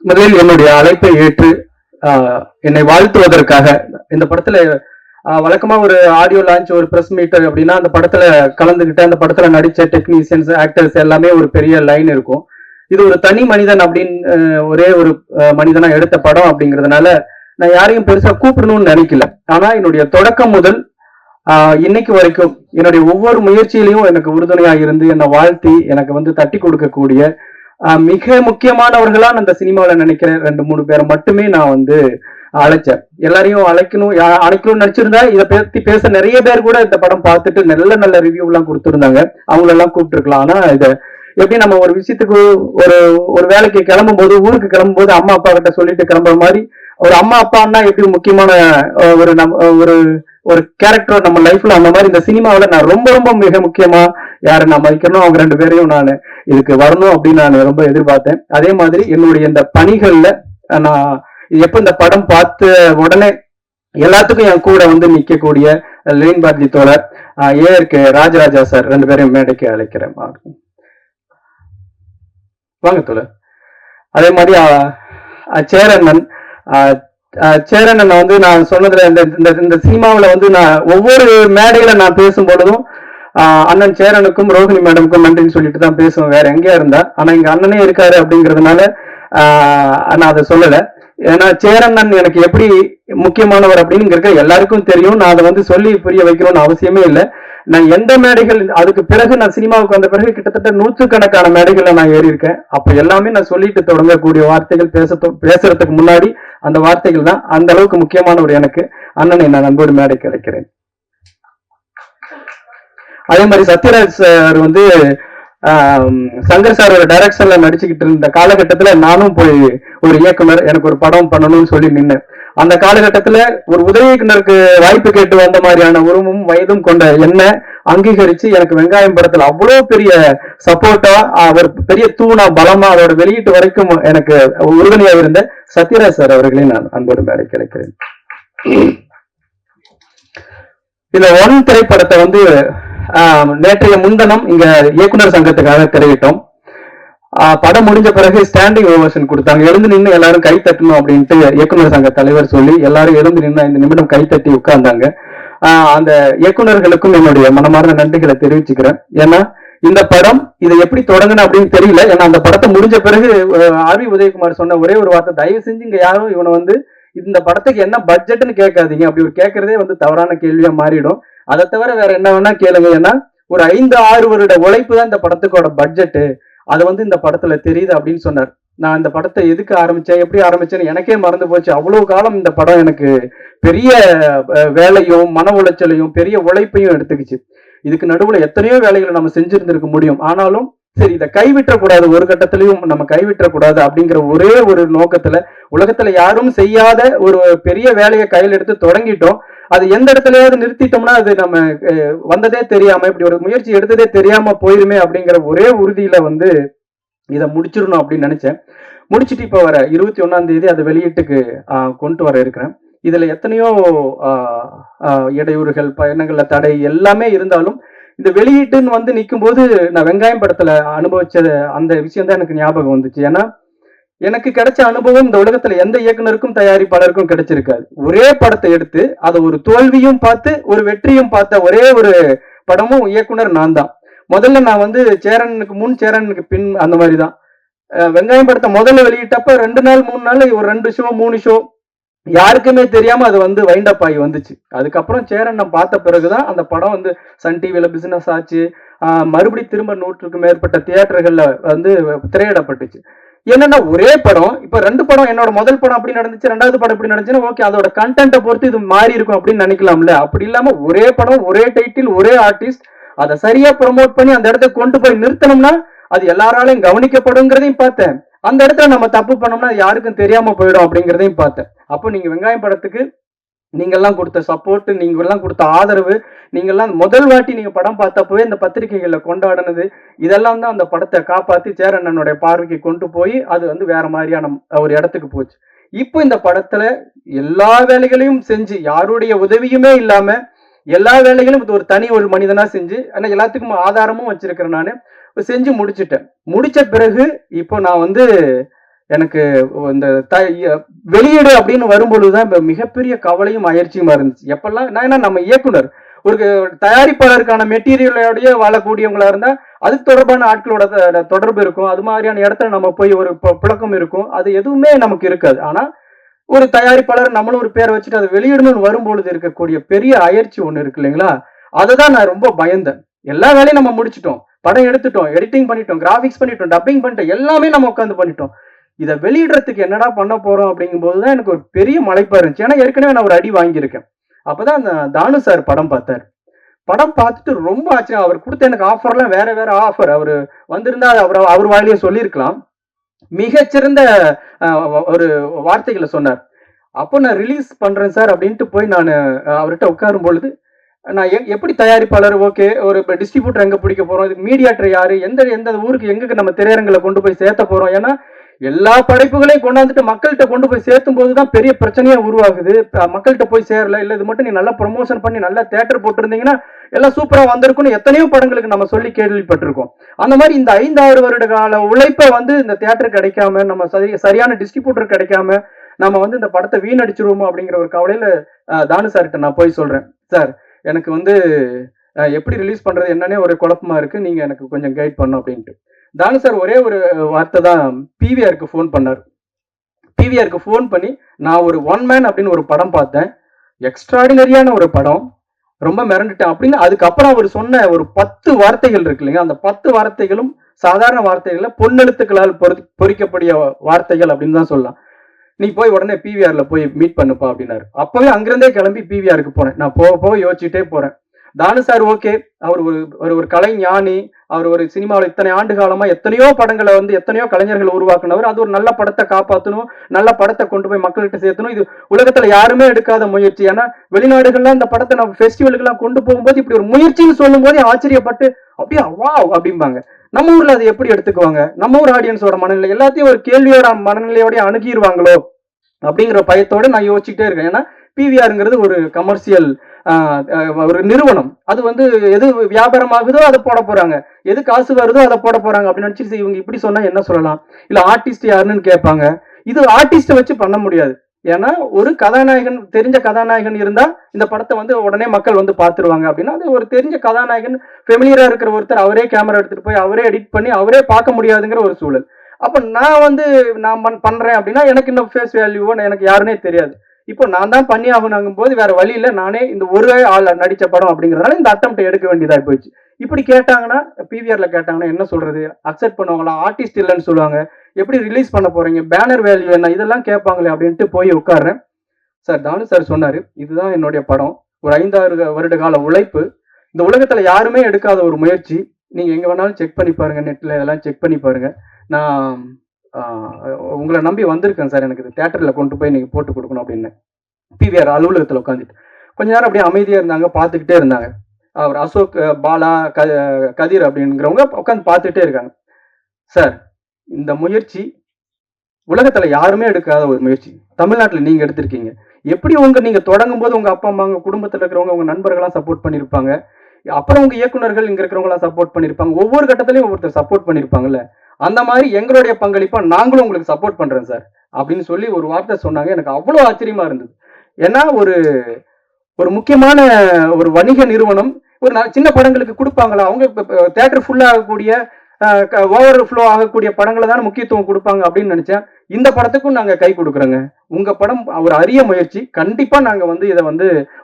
முதலில் என்னுடைய அழைப்பை ஏற்று என்னை வாழ்த்துவதற்காக இந்த படத்துல வழக்கமா ஒரு ஆடியோ லான்ச் ஒரு பிரஸ் மீட்டர் அப்படின்னா அந்த படத்துல கலந்துகிட்டு அந்த படத்துல நடிச்ச டெக்னீசியன்ஸ் ஆக்டர்ஸ் எல்லாமே ஒரு பெரிய லைன் இருக்கும். இது ஒரு தனி மனிதன் அப்படின்னு ஒரே ஒரு மனிதனா எடுத்த படம் அப்படிங்கிறதுனால நான் யாரையும் பெருசா கூப்பிடணும்னு நினைக்கல. ஆனா என்னுடைய தொடக்கம் முதல் இன்னைக்கு வரைக்கும் என்னுடைய ஒவ்வொரு முயற்சியிலையும் எனக்கு உறுதுணையா இருந்து என்னை வாழ்த்தி எனக்கு வந்து தட்டி கொடுக்கக்கூடிய மிக முக்கியமானவர்களா அந்த சினிமாவில் நினைக்கிற 2-3 பேரை மட்டுமே நான் வந்து அழைச்சேன். எல்லாரையும் அழைக்கணும்னு நினைச்சிருந்தா இதை பத்தி பேச நிறைய பேர் கூட இந்த படம் பார்த்துட்டு நல்ல நல்ல ரிவ்யூ எல்லாம் கொடுத்துருந்தாங்க. அவங்களெல்லாம் கூப்பிட்டு இருக்கலாம். ஆனா இதை எப்படி நம்ம ஒரு விஷயத்துக்கு ஒரு வேலைக்கு கிளம்பும் போது ஊருக்கு கிளம்பும் போது அம்மா அப்பா கிட்ட சொல்லிட்டு கிளம்புற மாதிரி ஒரு அம்மா அப்பான்னா எப்படி முக்கியமான ஒரு ஒரு கேரக்டர் நம்ம லைஃப்ல அந்த மாதிரி இந்த சினிமாவில நான் ரொம்ப ரொம்ப மிக முக்கியமா யாரை நான் மதிக்கணும் அவங்க 2 பேரையும் நான் இதுக்கு வரணும் அப்படின்னு நான் ரொம்ப எதிர்பார்த்தேன். அதே மாதிரி என்னுடைய இந்த பணிகள்ல நான் எப்ப இந்த படம் பார்த்த உடனே எல்லாத்துக்கும் என் கூட வந்து நிக்கக்கூடிய லேன் பாரதி தோழர் ஏஆர்கே ராஜராஜா சார் 2 பேரையும் மேடைக்கு அழைக்கிறேன். வாங்க தோழர். அதே மாதிரி சேரண்ணன் சேரண்ணன் வந்து நான் சொன்னதுல இந்த சினிமாவில வந்து நான் ஒவ்வொரு மேடையில நான் பேசும் பொழுதும் அண்ணன் சேரனுக்கும் ரோஹிணி மேடமுக்கும் நன்றின்னு சொல்லிட்டு தான் பேசுவேன் வேற எங்கேயா இருந்தா. ஆனா இங்க அண்ணனே இருக்காரு அப்படிங்கிறதுனால நான் அதை சொல்லல. ஏன்னா சேரண்ணன் எனக்கு எப்படி முக்கியமானவர் அப்படின்னு எல்லாருக்கும் தெரியும். நான் அதை வந்து சொல்லி புரிய வைக்கணும்னு அவசியமே இல்லை. நான் எந்த மேடைகள் அதுக்கு பிறகு நான் சினிமாவுக்கு வந்த பிறகு கிட்டத்தட்ட 100கணக்கான மேடைகள்ல நான் ஏறி இருக்கேன். அப்ப எல்லாமே நான் சொல்லிட்டு தொடங்கக்கூடிய வார்த்தைகள் பேசுறதுக்கு முன்னாடி அந்த வார்த்தைகள் தான் அந்த அளவுக்கு முக்கியமானவர் எனக்கு. அண்ணனை நான் அன்போடு மேடைக்கு அழைக்கிறேன். அதே மாதிரி சத்யராஜ் சார் வந்து சங்கர் சாரோட டைரக்ஷன்ல நடிச்சுக்கிட்டு இருந்த காலகட்டத்துல நானும் போய் ஒரு இயக்குனர் எனக்கு ஒரு படம் பண்ணணும்னு சொல்லி நின்னேன். அந்த காலகட்டத்துல ஒரு உதவி இயக்குனருக்கு வாய்ப்பு கேட்டு வந்த மாதிரியான உருவமும் வயதும் கொண்ட என்ன அங்கீகரிச்சு எனக்கு வெங்காயம் படத்துல அவ்வளவு பெரிய சப்போர்ட்டா அவர் பெரிய தூணா பலமா அதோட வெளியீட்டு வரைக்கும் எனக்கு உறுதுணையா இருந்த சத்யராஜ் சார் அவர்களே நான் அன்போடு மேடை கிடைக்கிறேன். இந்த ஒன் திரைப்படத்தை வந்து நேற்றைய முன்தினம் இங்க இயக்குனர் சங்கத்துக்காக திரையிட்டோம். படம் முடிஞ்ச பிறகு ஸ்டாண்டிங் ஓவேஷன் கொடுத்தாங்க. எழுந்து நின்று எல்லாரும் கை தட்டணும் அப்படின்ட்டு இயக்குனர் சங்க தலைவர் சொல்லி எல்லாரும் எழுந்து நின்று 5 நிமிடம் கை தட்டி உட்கார்ந்தாங்க. அந்த இயக்குனர்களுக்கும் என்னுடைய மனமார்ந்த நன்றிகளை தெரிவிச்சுக்கிறேன். ஏன்னா இந்த படம் இதை எப்படி தொடங்கணும் அப்படின்னு தெரியல. ஏன்னா அந்த படத்தை முடிஞ்ச பிறகு ஆர் வி உதயகுமார் சொன்ன ஒரே ஒரு வார்த்தை, தயவு செஞ்சு இங்க யாரும் இவனை வந்து இந்த படத்துக்கு என்ன பட்ஜெட்னு கேட்காதீங்க. அப்படி ஒரு கேட்கறதே வந்து தவறான கேள்வியா மாறிடும். அதை தவிர வேற என்ன வேணா கேளுங்க. ஏன்னா ஒரு 5-6 வருட உழைப்பு தான் இந்த படத்துக்கோட பட்ஜெட்டு. அது வந்து இந்த படத்துல தெரியுது அப்படின்னு சொன்னார். நான் இந்த படத்தை எதுக்கு ஆரம்பிச்சேன் எப்படி ஆரம்பிச்சேன்னு எனக்கே மறந்து போச்சு. அவ்வளவு காலம் இந்த படம் எனக்கு பெரிய வேலையும் மன உளைச்சலையும் பெரிய உழைப்பையும் எடுத்துக்கிச்சு. இதுக்கு நடுவுல எத்தனையோ வேலைகளை நம்ம செஞ்சிருந்திருக்க முடியும். ஆனாலும் சரி இதை கைவிட்டக்கூடாது, ஒரு கட்டத்திலையும் நம்ம கைவிட்டக்கூடாது அப்படிங்கிற ஒரே ஒரு நோக்கத்துல உலகத்துல யாரும் செய்யாத ஒரு பெரிய வேலையை கையில் எடுத்து தொடங்கிட்டோம். அது எந்த இடத்துலயாவது நிறுத்திட்டோம்னா அது நம்ம வந்ததே தெரியாம இப்படி ஒரு முயற்சி எடுத்ததே தெரியாம போயிருமே அப்படிங்கிற ஒரே உறுதியில வந்து இதை முடிச்சிடணும் அப்படின்னு நினைச்சேன். முடிச்சுட்டு இப்ப வர 21ஆம் தேதி அதை வெளியீட்டுக்கு கொண்டு வர இருக்கிறேன். இதுல எத்தனையோ இடையூறுகள் பயணங்கள்ல தடை எல்லாமே இருந்தாலும் இந்த வெளியீட்டுன்னு வந்து நிற்கும் போது நான் வெங்காயம் படத்துல அனுபவிச்ச அந்த விஷயம் தான் எனக்கு ஞாபகம் வந்துச்சு. ஏன்னா எனக்கு கிடைச்ச அனுபவம் இந்த உலகத்துல எந்த இயக்குனருக்கும் தயாரிப்பாளருக்கும் கிடைச்சிருக்காது. ஒரே படத்தை எடுத்து அதை ஒரு தோல்வியும் பார்த்து ஒரு வெற்றியும் பார்த்த ஒரே ஒரு படமும் இயக்குனர் நான் தான். முதல்ல நான் வந்து சேரனுக்கு முன் சேரனுக்கு பின் அந்த மாதிரிதான். வெங்காயம் படத்தை முதல்ல வெளியிட்டப்ப 2 நாள் 3 நாள் ஒரு 2 ஷோ 3 ஷோ யாருக்குமே தெரியாம அது வந்து வைண்ட் அப் ஆகி வந்துச்சு. அதுக்கப்புறம் சேரன் நான் பார்த்த பிறகுதான் அந்த படம் வந்து சன் டிவில பிசினஸ் ஆச்சு. மறுபடி திரும்ப 100க்கும் மேற்பட்ட தியேட்டர்கள்ல வந்து திரையிடப்பட்டுச்சு. என்னன்னா ஒரே படம் இப்ப 2 படம் என்னோட முதல் படம் அப்படி நடந்துச்சு, 2வது படம் இப்படி நடந்துச்சுன்னா ஓகே அதோட கண்டென்ட்டை பொறுத்து இது மாறி இருக்கும் அப்படின்னு நினைக்கலாம்ல. அப்படி இல்லாம ஒரே படம் ஒரே டைட்டில் ஒரே ஆர்டிஸ்ட் அதை சரியா ப்ரமோட் பண்ணி அந்த இடத்த கொண்டு போய் நிறுத்தணும்னா அது எல்லாராலையும் கவனிக்கப்படுங்கிறதையும் பார்த்தேன். அந்த இடத்துல நம்ம தப்பு பண்ணோம்னா யாருக்கும் தெரியாம போயிடும் அப்படிங்கிறதையும் பார்த்தேன். அப்போ நீங்க வெங்காயம் படத்துக்கு நீங்கெல்லாம் கொடுத்த சப்போர்ட், நீங்கெல்லாம் கொடுத்த ஆதரவு, நீங்கெல்லாம் முதல் வாட்டி நீங்க படம் பார்த்தப்பவே இந்த பத்திரிகைகள்ல கொண்டாடினது இதெல்லாம் தான் அந்த படத்தை காப்பாத்தி சேரண்ணனுடைய பார்வைக்கு கொண்டு போய் அது வந்து வேற மாதிரியான ஒரு இடத்துக்கு போச்சு. இப்போ இந்த படத்துல எல்லா வேலைகளையும் செஞ்சு யாருடைய உதவியுமே இல்லாம எல்லா வேலைகளும் ஒரு தனி ஒரு மனிதனா செஞ்சு ஆனா எல்லாத்துக்கும் ஆதாரமும் வச்சிருக்கிறேன். நானு செஞ்சு முடிச்சிட்டேன். முடிச்ச பிறகு இப்போ நான் வந்து எனக்கு இந்த வெளியீடு அப்படின்னு வரும்பொழுதுதான் மிகப்பெரிய கவலையும் அயற்சியுமா இருந்துச்சு. எப்பெல்லாம் நான், ஏன்னா நம்ம இயக்குனர் ஒரு தயாரிப்பாளருக்கான மெட்டீரியலோடய வாழக்கூடியவங்களா இருந்தா அது தொடர்பான ஆட்களோட தொடர்பு இருக்கும். அது மாதிரியான இடத்துல நம்ம போய் ஒரு புழக்கம் இருக்கும். அது எதுவுமே நமக்கு இருக்காது. ஆனா ஒரு தயாரிப்பாளர் நம்மளும் ஒரு பேரை வச்சுட்டு அதை வெளியிடணும்னு வரும்பொழுது இருக்கக்கூடிய பெரிய அயற்சி ஒண்ணு இருக்கு இல்லைங்களா? அததான் நான் ரொம்ப பயந்தேன். எல்லா வேலையும் நம்ம முடிச்சிட்டோம், படம் எடுத்துட்டோம், எடிட்டிங் பண்ணிட்டோம், கிராபிக்ஸ் பண்ணிட்டோம், டப்பிங் பண்ணிட்டோம், எல்லாமே நம்ம உட்காந்து பண்ணிட்டோம். இதை வெளியிடுறதுக்கு என்னடா பண்ண போறோம் அப்படிங்கும் போதுதான் எனக்கு ஒரு பெரிய மலைப்பா இருந்துச்சு. ஏன்னா ஏற்கனவே நான் ஒரு அடி வாங்கியிருக்கேன். அப்பதான் அந்த தானு சார் படம் பார்த்தாரு. படம் பார்த்துட்டு ரொம்ப ஆச்சரியம். அவர் கொடுத்த எனக்கு ஆஃபர்லாம் வேற வேற ஆஃபர். அவரு வந்திருந்தா அவர் வாயிலேயே சொல்லியிருக்கலாம். மிகச்சிறந்த ஒரு வார்த்தைகளை சொன்னார். அப்போ நான் ரிலீஸ் பண்றேன் சார் அப்படின்ட்டு போய் நான் அவர்கிட்ட உட்காரும் பொழுது, நான் எப்படி தயாரிப்பாளர், ஓகே, ஒரு டிஸ்ட்ரிபியூட்டர் எங்க பிடிக்க போறோம், இதுக்கு மீடியாட்டர் யாரு, எந்த எந்த ஊருக்கு எங்க நம்ம திரையரங்களை கொண்டு போய் சேர்த்த போறோம். ஏன்னா எல்லா படைப்புகளையும் கொண்டாந்துட்டு மக்கள்கிட்ட கொண்டு போய் சேர்த்தும் போதுதான் பெரிய பிரச்சனையா உருவாகுது. மக்கள்கிட்ட போய் சேரல, இல்ல இது மட்டும் நீ நல்லா ப்ரொமோஷன் பண்ணி நல்லா தியேட்டர் போட்டிருந்தீங்கன்னா எல்லாம் சூப்பரா வந்திருக்கும்னு எத்தனையோ படங்களுக்கு நம்ம சொல்லி கேள்விப்பட்டிருக்கோம். அந்த மாதிரி இந்த 5-6 வருட கால உழைப்பை இந்த தியேட்டர் கிடைக்காம, நம்ம சரியான டிஸ்ட்ரிபியூட்டர் கிடைக்காம நம்ம இந்த படத்தை வீணடிச்சிருவோமோ அப்படிங்கிற ஒரு கவலையில தானு சார்கிட்ட நான் போய் சொல்றேன், சார் எனக்கு எப்படி ரிலீஸ் பண்றது என்னன்னே ஒரு குழப்பமா இருக்கு, நீங்க எனக்கு கொஞ்சம் கைட் பண்ணும் அப்படின்ட்டு. தானு சார் ஒரே ஒரு வார்த்தை தான் பிவிஆருக்கு ஃபோன் பண்ணார். பிவிஆருக்கு ஃபோன் பண்ணி, நான் ஒரு ஒன் மேன் அப்படின்னு ஒரு படம் பார்த்தேன், எக்ஸ்ட்ராடினரியான ஒரு படம், ரொம்ப மிரண்டுட்டேன் அப்படின்னு. அதுக்கப்புறம் அவர் சொன்ன ஒரு 10 வார்த்தைகள் இருக்கு இல்லைங்க, அந்த 10 வார்த்தைகளும் சாதாரண வார்த்தைகள்ல பொன்னெழுத்துக்களால் பொறிக்கப்படிய வார்த்தைகள் அப்படின்னு தான் சொல்லலாம். நீ போய் உடனே பிவிஆர்ல போய் மீட் பண்ணுப்பா அப்படின்னாரு. அப்பவே அங்கிருந்தே கிளம்பி பிவிஆருக்கு போனேன். நான் போக யோசிச்சுட்டே போறேன். தானு சார் ஓகே, அவர் ஒரு கலை ஞானி, அவர் ஒரு சினிமாவில் இத்தனை ஆண்டு காலமா எத்தனையோ படங்களை எத்தனையோ கலைஞர்கள் உருவாக்குனவர். அது ஒரு நல்ல படத்தை காப்பாற்றணும், நல்ல படத்தை கொண்டு போய் மக்கள்கிட்ட சேர்த்தணும். இது உலகத்துல யாருமே எடுக்காத முயற்சி. ஏன்னா வெளிநாடுகள்லாம் இந்த படத்தை நம்ம ஃபெஸ்டிவலுக்கு எல்லாம் கொண்டு போகும்போது இப்படி ஒரு முயற்சின்னு சொல்லும் போதே ஆச்சரியப்பட்டு அப்படியே வாவ் அப்படிம்பாங்க. நம்ம ஊர்ல அதை எப்படி எடுத்துக்குவாங்க, நம்ம ஊர் ஆடியன்ஸோட மனநிலை எல்லாத்தையும் ஒரு கேள்வியோட மனநிலையோட அணுகிடுவாங்களோ அப்படிங்கிற பயத்தோட நான் யோசிச்சுட்டே இருக்கேன். ஏன்னா பிவிஆருங்கிறது ஒரு கமர்ஷியல் ஒரு நிறுவனம். அது எது வியாபாரமாகுதோ அதை போட போறாங்க, எது காசு வருதோ அதை போட போறாங்க அப்படின்னு நினைச்சு இவங்க இப்படி சொன்னா என்ன சொல்லலாம்? இல்ல ஆர்டிஸ்ட் யாருன்னு கேட்பாங்க. இது ஆர்டிஸ்ட வச்சு பண்ண முடியாது. ஏன்னா ஒரு கதாநாயகன், தெரிஞ்ச கதாநாயகன் இருந்தா இந்த படத்தை உடனே மக்கள் பாத்துருவாங்க. அப்படின்னா அது ஒரு தெரிஞ்ச கதாநாயகன், ஃபெமிலியரா இருக்கிற ஒருத்தர் அவரே கேமரா எடுத்துட்டு போய் அவரே எடிட் பண்ணி அவரே பார்க்க முடியாதுங்கிற ஒரு சூழல். அப்ப நான் பண்றேன் அப்படின்னா எனக்கு இன்னும் ஃபேஸ் வேல்யூவோ எனக்கு யாருன்னே தெரியாது. இப்போ நான் தான் பண்ணி ஆகணும் போது வேற வழி இல்லை, நானே இந்த ஒரு ஆள் நடிச்ச படம் அப்படிங்கிறதுனால இந்த அட்டம்ப்ட் எடுக்க வேண்டியதா போயிடுச்சு. இப்படி கேட்டாங்கன்னா, பிவிஆர்ல கேட்டாங்கன்னா என்ன சொல்றது? அக்செப்ட் பண்ணுவாங்களா? ஆர்டிஸ்ட் இல்லைன்னு சொல்லுவாங்க. எப்படி ரிலீஸ் பண்ண போறீங்க? பேனர் வேல்யூ என்ன? இதெல்லாம் கேட்பாங்களே அப்படின்ட்டு போய் உட்கார்றேன். சார் தானு சார் சொன்னாரு, இதுதான் என்னுடைய படம், ஒரு 5-6 வருட கால உழைப்பு, இந்த உலகத்துல யாருமே எடுக்காத ஒரு முயற்சி, நீங்க எங்க வேணாலும் செக் பண்ணி பாருங்க, நெட்ல இதெல்லாம் செக் பண்ணி பாருங்க, நான் உங்களை நம்பி வந்திருக்கேன் சார், எனக்கு தியேட்டர்ல கொண்டு போய் நீங்க போட்டு கொடுக்கணும் அப்படின்னு. பிவிஆர் அலுவலகத்துல உட்காந்துட்டு கொஞ்ச நேரம் அப்படியே அமைதியா இருந்தாங்க, பார்த்துக்கிட்டே இருந்தாங்க. அவர் அசோக், பாலா, கதிர் அப்படிங்கிறவங்க உட்காந்து பார்த்துட்டே இருக்காங்க. சார், இந்த முயற்சி உலகத்துல யாருமே எடுக்காத ஒரு முயற்சி, தமிழ்நாட்டுல நீங்க எடுத்திருக்கீங்க. எப்படி நீங்க தொடங்கும் போது உங்க அப்பா அம்மா, உங்க குடும்பத்துல இருக்கிறவங்க, உங்க நண்பர்கள்லாம் சப்போர்ட் பண்ணிருப்பாங்க, அப்புறம் உங்க இயக்குநர்கள் இங்க இருக்கிறவங்க எல்லாம் சப்போர்ட் பண்ணிருப்பாங்க, ஒவ்வொரு கட்டத்திலையும் ஒவ்வொருத்தர் சப்போர்ட் பண்ணிருப்பாங்கல்ல, அந்த மாதிரி எங்களுடைய பங்களிப்பா நாங்களும் உங்களுக்கு சப்போர்ட் பண்றேன் சார் அப்படின்னு சொல்லி ஒரு வார்த்தை சொன்னாங்க. எனக்கு அவ்வளவு ஆச்சரியமா இருந்தது. ஏன்னா ஒரு முக்கியமான ஒரு வணிக நிறுவனம் ஒரு சின்ன படங்களுக்கு கொடுப்பாங்களா? அவங்க தியேட்டர் ஃபுல்லா ஆகக்கூடிய ஓவர் ஃப்ளோ ஆகக்கூடிய படங்களை தான் முக்கியத்துவம் கொடுப்பாங்க அப்படின்னு நினைச்சேன். இந்த படத்துக்கும் நாங்க கை கொடுக்குறோங்க. உங்க படம் ஒரு அரிய முயற்சி, கண்டிப்பா நாங்க இதை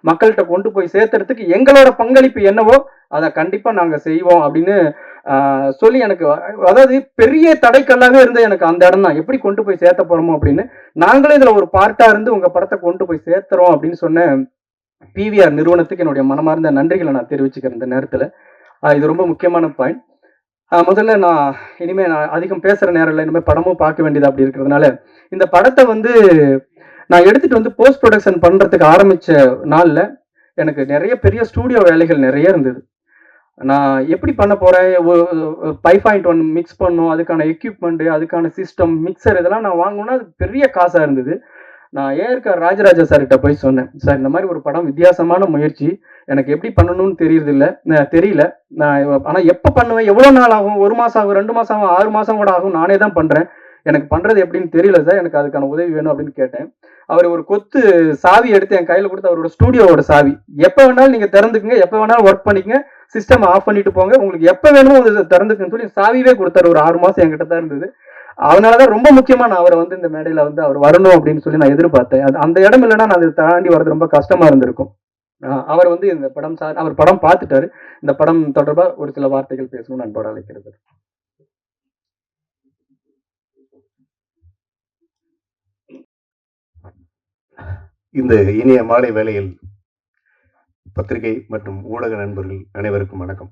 மக்கள்கிட்ட கொண்டு போய் சேர்த்துறதுக்கு எங்களோட பங்களிப்பு என்னவோ அதை கண்டிப்பா நாங்க செய்வோம் அப்படின்னு சொல்லி, எனக்கு அதாவது பெரிய தடைக்கல்லாக இருந்த எனக்கு அந்த இடம் தான், எப்படி கொண்டு போய் சேர்த்த போறோமோ அப்படின்னு. நாங்களே இதுல ஒரு பார்ட்டா இருந்து உங்க படத்தை கொண்டு போய் சேர்த்துறோம் அப்படின்னு சொன்ன பிவிஆர் நிறுவனத்துக்கு என்னுடைய மனமார்ந்த நன்றிகளை நான் தெரிவிச்சுக்கிறேன் இந்த நேரத்துல. இது ரொம்ப முக்கியமான பாயிண்ட். முதல்ல நான் அதிகம் பேசுற நேரம் இல்லை, இனிமேல் படமும் பார்க்க வேண்டியது அப்படி இருக்கிறதுனால இந்த படத்தை நான் எடுத்துட்டு போஸ்ட் ப்ரொடக்ஷன் பண்றதுக்கு ஆரம்பிச்ச நாள்ல எனக்கு நிறைய பெரிய ஸ்டூடியோ வேலைகள் நிறைய இருந்தது. நான் எப்படி பண்ண போறேன், 5.1 மிக்ஸ் பண்ணும், அதுக்கான எக்யூப்மெண்ட், அதுக்கான சிஸ்டம், மிக்சர், இதெல்லாம் நான் வாங்கணும்னா அது பெரிய காசா இருந்தது. நான் ஏற்க ராஜராஜா சார்கிட்ட போய் சொன்னேன், சார் இந்த மாதிரி ஒரு படம் வித்தியாசமான முயற்சி, எனக்கு எப்படி பண்ணணும்னு தெரியல, நான் ஆனா எப்ப பண்ணுவேன், எவ்வளவு நாள் ஆகும், 1 மாசம் ஆகும், 2 மாசம் ஆகும், 6 மாசம் கூட ஆகும், நானே தான் பண்றேன், எனக்கு பண்றது எப்படின்னு தெரியல சார், எனக்கு அதுக்கான உதவி வேணும் அப்படின்னு கேட்டேன். அவர் ஒரு கொத்து சாவி எடுத்து என் கையில கொடுத்து, அவரோட ஸ்டூடியோவோட சாவி, எப்ப வேணாலும் நீங்க திறந்துக்குங்க, எப்ப வேணாலும் ஒர்க் பண்ணிக்கங்க, சிஸ்டம் ஆஃப் பண்ணிட்டு போங்க, உங்களுக்கு எப்ப வேணுமோ அது திறந்துக்குன்னு சொல்லி சாவியே கொடுத்தாரு. ஒரு 6 மாசம் என்கிட்ட தான் இருந்தது. அதனாலதான் ரொம்ப முக்கியமா நான் அவரை வந்து இந்த மேடையில வந்து அவர் வரணும் அப்படின்னு சொல்லி நான் எதிர்பார்த்தேன். அந்த இடம் இல்லைன்னா நான் அதை தாண்டி வர்றது ரொம்ப கஷ்டமா இருந்திருக்கும். அவர் வந்து இந்த படம் அவர் படம் பார்த்துட்டாரு. இந்த படம் தொடர்பா ஒரு சில வார்த்தைகள் பேசணும்னு அன்போடு அழைக்கிறது. இந்த இனிய மாலை வேளையில் பத்திரிகை மற்றும் ஊடக நண்பர்கள் அனைவருக்கும் வணக்கம்.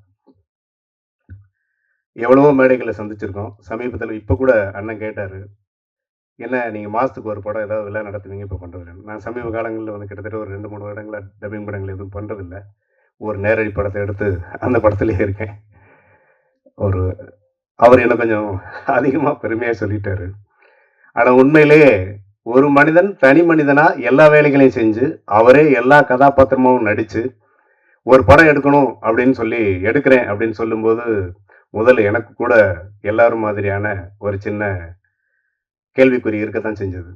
எவ்வளவோ மேடைகளை சந்திச்சிருக்கோம். சமீபத்தில் இப்போ கூட அண்ணன் கேட்டார், என்ன நீங்கள் மாதத்துக்கு ஒரு படம் ஏதாவது விழா நடத்துவீங்க, இப்போ பண்ணுறது. நான் சமீப காலங்களில் வந்து கிட்டத்தட்ட ஒரு 2-3 வருடங்களாக டப்பிங் படங்கள் எதுவும் பண்ணுறதில்லை. ஒரு நேரடி படத்தை எடுத்து அந்த படத்துலேயே இருக்கேன். அவர் என்ன கொஞ்சம் அதிகமாக பெருமையாக சொல்லிட்டாரு. ஆனால் உண்மையிலேயே ஒரு மனிதன் தனி மனிதனா எல்லா வேலைகளையும் செஞ்சு அவரே எல்லா கதாபாத்திரமும் நடிச்சு ஒரு படம் எடுக்கணும் அப்படின்னு சொல்லி எடுக்கிறேன் அப்படின்னு சொல்லும்போது முதல்ல எனக்கு கூட எல்லாரும் மாதிரியான ஒரு சின்ன கேள்விக்குறி இருக்கத்தான் செஞ்சது.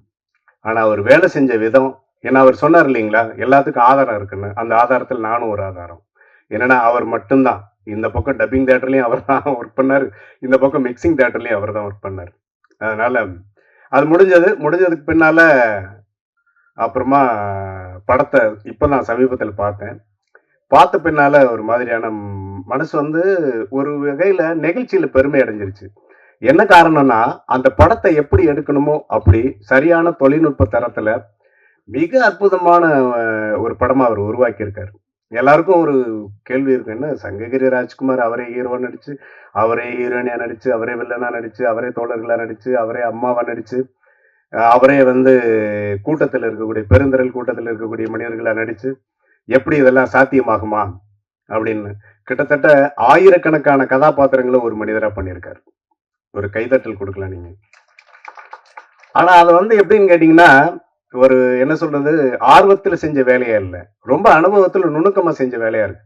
ஆனா அவர் வேலை செஞ்ச விதம், ஏன்னா அவர் சொன்னார் இல்லைங்களா, எல்லாத்துக்கும் ஆதாரம் இருக்குன்னு. அந்த ஆதாரத்தில் நானும் ஒரு ஆதாரம். என்னன்னா அவர் மட்டும்தான் இந்த பக்கம் டப்பிங் தியேட்டர்லயும் அவர் தான் ஒர்க் பண்ணார், இந்த பக்கம் மிக்சிங் தியேட்டர்லயும் அவர் தான் ஒர்க் பண்ணார். அதனால அது முடிஞ்சதுக்கு பின்னால அப்புறமா படத்தை இப்பதான் சமீபத்தில் பார்த்தேன். பார்த்த பின்னால ஒரு மாதிரியான மனசு வந்து ஒரு வகையில நெகிழ்ச்சியில பெருமை அடைஞ்சிருச்சு. என்ன காரணம்னா, அந்த படத்தை எப்படி எடுக்கணுமோ அப்படி சரியான தொழில்நுட்ப தரத்துல மிக அற்புதமான ஒரு படமா அவர் உருவாக்கி இருக்காரு. எல்லாருக்கும் ஒரு கேள்வி இருக்கு, என்ன சங்ககிரி ராஜ்குமார் அவரே ஹீரோவா நடிச்சு, அவரே ஹீரோயினியா நடிச்சு, அவரே வில்லனா நடிச்சு, அவரே தோழர்களா நடிச்சு, அவரே அம்மாவா நடிச்சு, அவரே வந்து கூட்டத்தில் இருக்கக்கூடிய பெருந்திரள் கூட்டத்தில் இருக்கக்கூடிய மனிதர்களா நடிச்சு, எப்படி இதெல்லாம் சாத்தியமாகுமா அப்படின்னு கிட்டத்தட்ட ஆயிரக்கணக்கான கதாபாத்திரங்களை ஒரு மனிதரா பண்ணியிருக்காரு. ஒரு கைதட்டல் கொடுக்கலாம் நீங்க. ஆனா அதை வந்து எப்படின்னு கேட்டீங்கன்னா, ஒரு என்ன சொல்றது, ஆர்வத்துல செஞ்ச வேலையா இல்ல, ரொம்ப அனுபவத்துல நுணுக்கமா செஞ்ச வேலையா இருக்கு.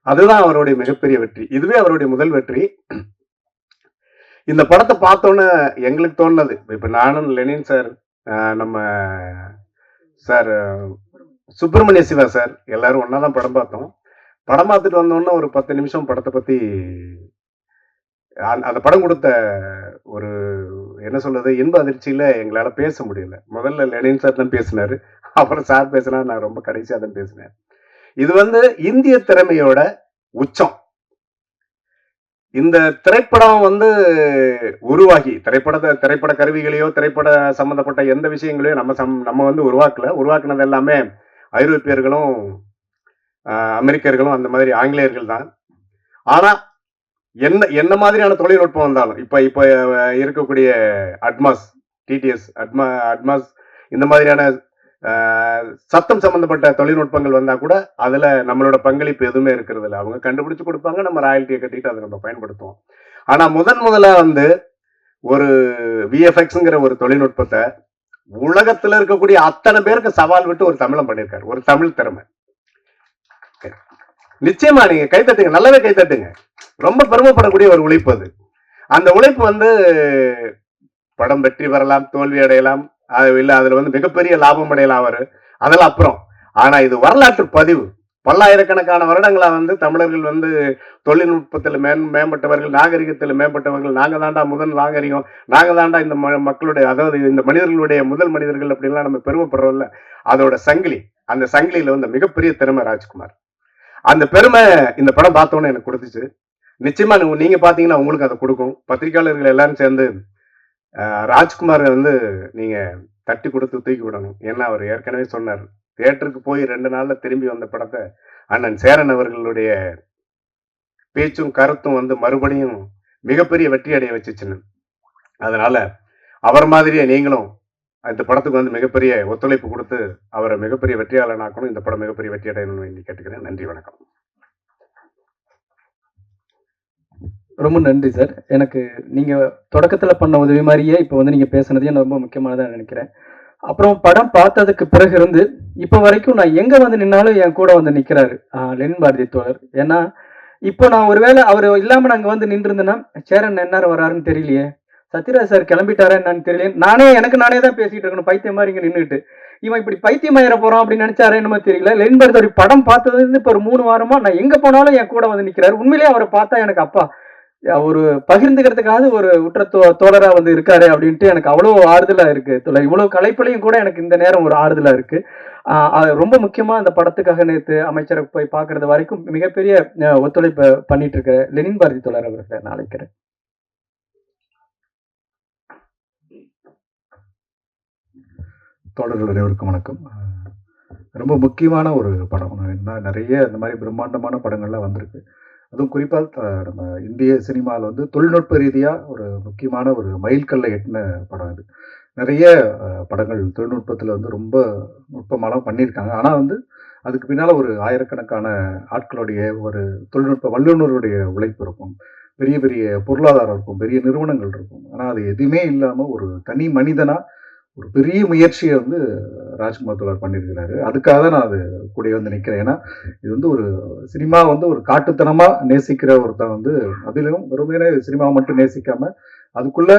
அதுதான் அவருடைய மிகப்பெரிய வெற்றி. இதுவே அவருடைய முதல் வெற்றி. இந்த படத்தை பார்த்தோன்னே எங்களுக்கு தோணுனது, இப்ப நானும் லெனின் சார், நம்ம சார் சுப்பிரமணிய சிவா சார் எல்லாரும் ஒன்னாதான் படம் பார்த்தோம். படம் பார்த்துட்டு வந்தோன்னா ஒரு 10 நிமிஷம் படத்தை பத்தி அந்த படம் கொடுத்த ஒரு என்ன சொல்றது இன்ப அதிர்ச்சியில எங்களால பேச முடியல. முதல்ல லெனின் சார் தான் பேசினாரு, அப்புறம் சார் பேசினா, நான் ரொம்ப கடைசியா தான் பேசினேன். இது வந்து இந்திய திறமையோட உச்சம். இந்த திரைப்படம் வந்து உருவாகி திரைப்பட கருவிகளையோ திரைப்பட சம்பந்தப்பட்ட எந்த விஷயங்களையோ நம்ம வந்து உருவாக்குனது எல்லாமே ஐரோப்பியர்களும் அமெரிக்கர்களும் அந்த மாதிரி ஆங்கிலேயர்கள் தான். ஆனா என்ன மாதிரியான தொழில்நுட்பம் வந்தாலும், இப்ப இருக்கக்கூடிய அட்மாஸ், டிடிஎஸ், அட்மாஸ் இந்த மாதிரியான சத்தம் சம்பந்தப்பட்ட தொழில்நுட்பங்கள் வந்தா கூட அதுல நம்மளோட பங்களிப்பு எதுவுமே இருக்கிறது இல்லை. அவங்க கண்டுபிடிச்சு கொடுப்பாங்க, நம்ம ராயல்ட்டியை கட்டிட்டு அதை நம்ம பயன்படுத்துவோம். ஆனா முதல்ல வந்து ஒரு விஎஃப்எக்ஸ்ங்கிற ஒரு தொழில்நுட்பத்தை உலகத்துல இருக்கக்கூடிய அத்தனை பேருக்கு சவால் விட்டு ஒரு தமிழம் பண்ணியிருக்காரு. ஒரு தமிழ் திறமை. நிச்சயமா நீங்க கைத்தட்டுங்க, நல்லாவே கைத்தட்டுங்க. ரொம்ப பெருமைப்படக்கூடிய ஒரு உழைப்பு அது. அந்த உழைப்பு வந்து படம் வெற்றி பெறலாம், தோல்வி அடையலாம், இல்ல அதுல வந்து மிகப்பெரிய லாபம் அடையலாம் அவரு, அதெல்லாம் அப்புறம். ஆனா இது வரலாற்று பதிவு. பல்லாயிரக்கணக்கான வருடங்களா வந்து தமிழர்கள் வந்து தொழில்நுட்பத்தில் மேம்பட்டவர்கள், நாகரிகத்தில் மேம்பட்டவர்கள், நாங்க தாண்டா முதல் நாகரிகம், நாங்க தாண்டா இந்த மக்களுடைய, அதாவது இந்த மனிதர்களுடைய முதல் மனிதர்கள் அப்படின்லாம் நம்ம பெருமைப்படுறோம்ல, அதோட சங்கிலி. அந்த சங்கிலியில வந்து மிகப்பெரிய திறமை ராஜ்குமார். அந்த பெருமை இந்த படம் பார்த்தோன்னு எனக்கு கொடுத்துச்சு. நிச்சயமா நீங்க பாத்தீங்கன்னா உங்களுக்கு அதை கொடுக்கும். பத்திரிகையாளர்கள் எல்லாரும் சேர்ந்து ராஜ்குமார் வந்து நீங்க தட்டி கொடுத்து தூக்கி விடணும். ஏன்னா அவர் ஏற்கனவே சொன்னார், தியேட்டருக்கு போய் 2 நாள்ல திரும்பி வந்த படத்தை அண்ணன் சேரன் அவர்களுடைய பேச்சும் கருத்தும் வந்து மறுபடியும் மிகப்பெரிய வெற்றி அடைய வச்சுச்சுன்னு. அதனால அவர் மாதிரியே நீங்களும் இந்த படத்துக்கு வந்து மிகப்பெரிய ஒத்துழைப்பு கொடுத்து அவரை மிகப்பெரிய வெற்றியாளன் ஆக்கணும். இந்த படம் மிகப்பெரிய வெற்றி அடையணும்னு வேண்டி கேட்டுக்கிறேன். நன்றி, வணக்கம். ரொம்ப நன்றி சார். எனக்கு நீங்க தொடக்கத்துல பண்ண உதவி மாதிரியே இப்போ வந்து நீங்க பேசுனதே நான் ரொம்ப முக்கியமானதா நினைக்கிறேன். அப்புறம் படம் பார்த்ததுக்கு பிறகு இருந்து இப்போ வரைக்கும் நான் எங்க வந்து நின்னாலும் என் கூட வந்து நிக்கிறாரு லெனின் பாரதி தோழர். ஏன்னா இப்போ நான் ஒருவேளை அவர் இல்லாம நாங்க வந்து நின்று இருந்தேன்னா, சேரன் என்னாரு வராருன்னு தெரியலையே, சத்யராஜ் சார் கிளம்பிட்டாரா என்னன்னு தெரியல, எனக்கு நானே தான் பேசிட்டு இருக்கணும் பைத்தியம் மாதிரி இங்க நின்றுட்டு. இவன் இப்படி பைத்தியமாயிர போறான் அப்படின்னு நினைச்சாரே என்னமோ தெரியல. லெனின் பர்தோரி படம் பார்த்ததுல இருந்து இப்ப ஒரு 3 வாரமா நான் எங்க போனாலும் என் கூட வந்து நிக்கிறாரு. உண்மையிலேயே அவரை பார்த்தா எனக்கு அப்பா ஒரு பகிர்ந்துக்கிறதுக்காக ஒரு உற்ற தோழரா வந்து இருக்காரு அப்படின்ட்டு எனக்கு அவ்வளவு ஆறுதலா இருக்கு. இவ்வளவு கலைப்புலையும் கூட எனக்கு இந்த நேரம் ஒரு ஆறுதலா இருக்கு. ரொம்ப முக்கியமா அந்த படத்துக்காக நேற்று அமைச்சரை போய் பாக்குறது வரைக்கும் மிகப்பெரிய ஒத்துழைப்பு பண்ணிட்டு இருக்க லெனின் பாரதி தோழர் அவர்களை நான் அழைக்கிறேன். தோழர்கள் அனைவருக்கும் வணக்கம். ரொம்ப முக்கியமான ஒரு படம். நிறைய இந்த மாதிரி பிரம்மாண்டமான படங்கள்லாம் வந்திருக்கு. அதுவும் குறிப்பாக நம்ம இந்திய சினிமாவில் வந்து தொழில்நுட்ப ரீதியாக ஒரு முக்கியமான ஒரு மைல்கல்லை எட்டின படம் இது. நிறைய படங்கள் தொழில்நுட்பத்தில் வந்து ரொம்ப நுட்பமாலாம் பண்ணியிருக்காங்க. ஆனால் வந்து அதுக்கு பின்னால் ஒரு ஆயிரக்கணக்கான ஆட்களுடைய ஒரு தொழில்நுட்ப வல்லுநருடைய உழைப்பு இருக்கும், பெரிய பெரிய பொருளாதாரம் இருக்கும், பெரிய நிறுவனங்கள் இருக்கும். ஆனால் அது எதுவுமே இல்லாமல் ஒரு தனி மனிதனாக ஒரு பெரிய முயற்சியை வந்து ராஜ்குமார் தோழர் பண்ணியிருக்கிறாரு. அதுக்காக தான் நான் அது கூட வந்து நிற்கிறேன். ஏன்னா இது வந்து ஒரு சினிமா வந்து ஒரு காட்டுத்தனமாக நேசிக்கிற ஒருத்தன் வந்து, அதிலும் வெறுமனே சினிமாவை மட்டும் நேசிக்காம அதுக்குள்ள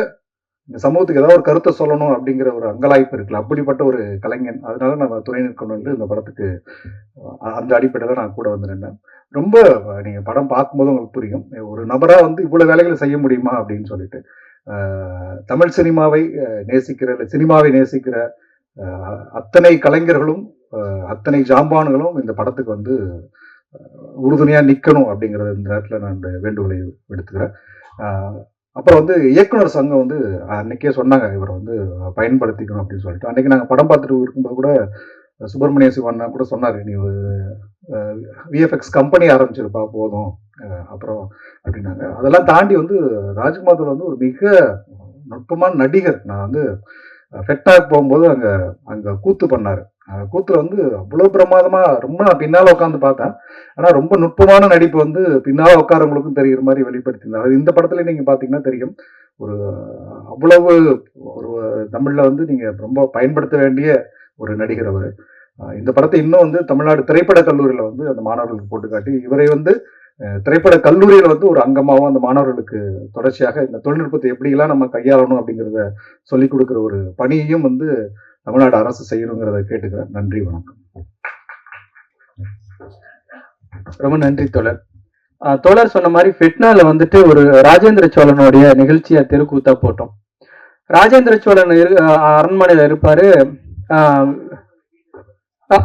இந்த சமூகத்துக்கு ஏதாவது ஒரு கருத்தை சொல்லணும் அப்படிங்கிற ஒரு அங்கலாய்ப்பு இருக்குல்ல, அப்படிப்பட்ட ஒரு கலைஞன். அதனால நம்ம துணை நிற்கணும்னு இந்த படத்துக்கு அந்த அடிப்படையில் நான் கூட வந்து நின்றேன். ரொம்ப நீங்கள் படம் பார்க்கும்போது உங்களுக்கு புரியும், ஒரு நபராக வந்து இவ்வளோ வேலைகளை செய்ய முடியுமா அப்படின்னு சொல்லிட்டு. தமிழ் சினிமாவை நேசிக்கிற, சினிமாவை நேசிக்கிற அத்தனை கலைஞர்களும் அத்தனை ஜாம்பான்களும் இந்த படத்துக்கு வந்து உறுதுணையாக நிற்கணும் அப்படிங்கிறது இந்த நேரத்தில் நான் வேண்டுகோளை விடுத்துக்கிறேன். அப்புறம் வந்து இயக்குனர் சங்கம் வந்து அன்னைக்கே சொன்னாங்க இவரை வந்து பயன்படுத்திக்கணும் அப்படின்னு சொல்லிட்டு. அன்றைக்கி நாங்கள் படம் பார்த்துட்டு இருக்கும்போது கூட சுப்பிரமணிய சிவண்ணா கூட சொன்னார், நீ விஎஃப்எக்ஸ் கம்பெனி ஆரம்பிச்சிருப்பா போதும் அப்புறம் அப்படின்னாங்க. அதெல்லாம் தாண்டி வந்து ராஜ்குமார் வந்து ஒரு மிக நுட்பமான நடிகர். நான் வந்து ஃபெட்டாக் போகும்போது அங்கே கூத்து பண்ணார். கூத்துல வந்து அவ்வளோ பிரமாதமாக ரொம்ப நான் பின்னால் உட்காந்து பார்த்தேன். ஆனால் ரொம்ப நுட்பமான நடிப்பு வந்து பின்னால் உட்காரவங்களுக்கும் தெரிகிற மாதிரி வெளிப்படுத்தியிருந்தார். அது இந்த படத்துல நீங்கள் பார்த்தீங்கன்னா தெரியும். ஒரு அவ்வளவு ஒரு தமிழில் வந்து நீங்கள் ரொம்ப பயன்படுத்த வேண்டிய ஒரு நடிகர் அவர். இந்த படத்தை இன்னும் வந்து தமிழ்நாடு திரைப்பட கல்லூரியில் வந்து அந்த மாணவர்களுக்கு போட்டு காட்டி, இவரை வந்து திரைப்பட கல்லூரியில் வந்து ஒரு அங்கமாகவும் அந்த மாணவர்களுக்கு தொடர்ச்சியாக இந்த தொழில்நுட்பத்தை எப்படியெல்லாம் நம்ம கையாளணும் அப்படிங்கிறத சொல்லிக் கொடுக்குற ஒரு பணியையும் வந்து தமிழ்நாடு அரசு செய்யணுங்கிறத கேட்டுக்கிறேன். நன்றி, வணக்கம். ரொம்ப நன்றி தோழர். தோழர் சொன்ன மாதிரி ஃபெட்னால வந்துட்டு ஒரு ராஜேந்திர சோழனுடைய நிகழ்ச்சியை தெருக்கூத்தா போட்டோம். ராஜேந்திர சோழன் அரண்மனையில இருப்பாரு.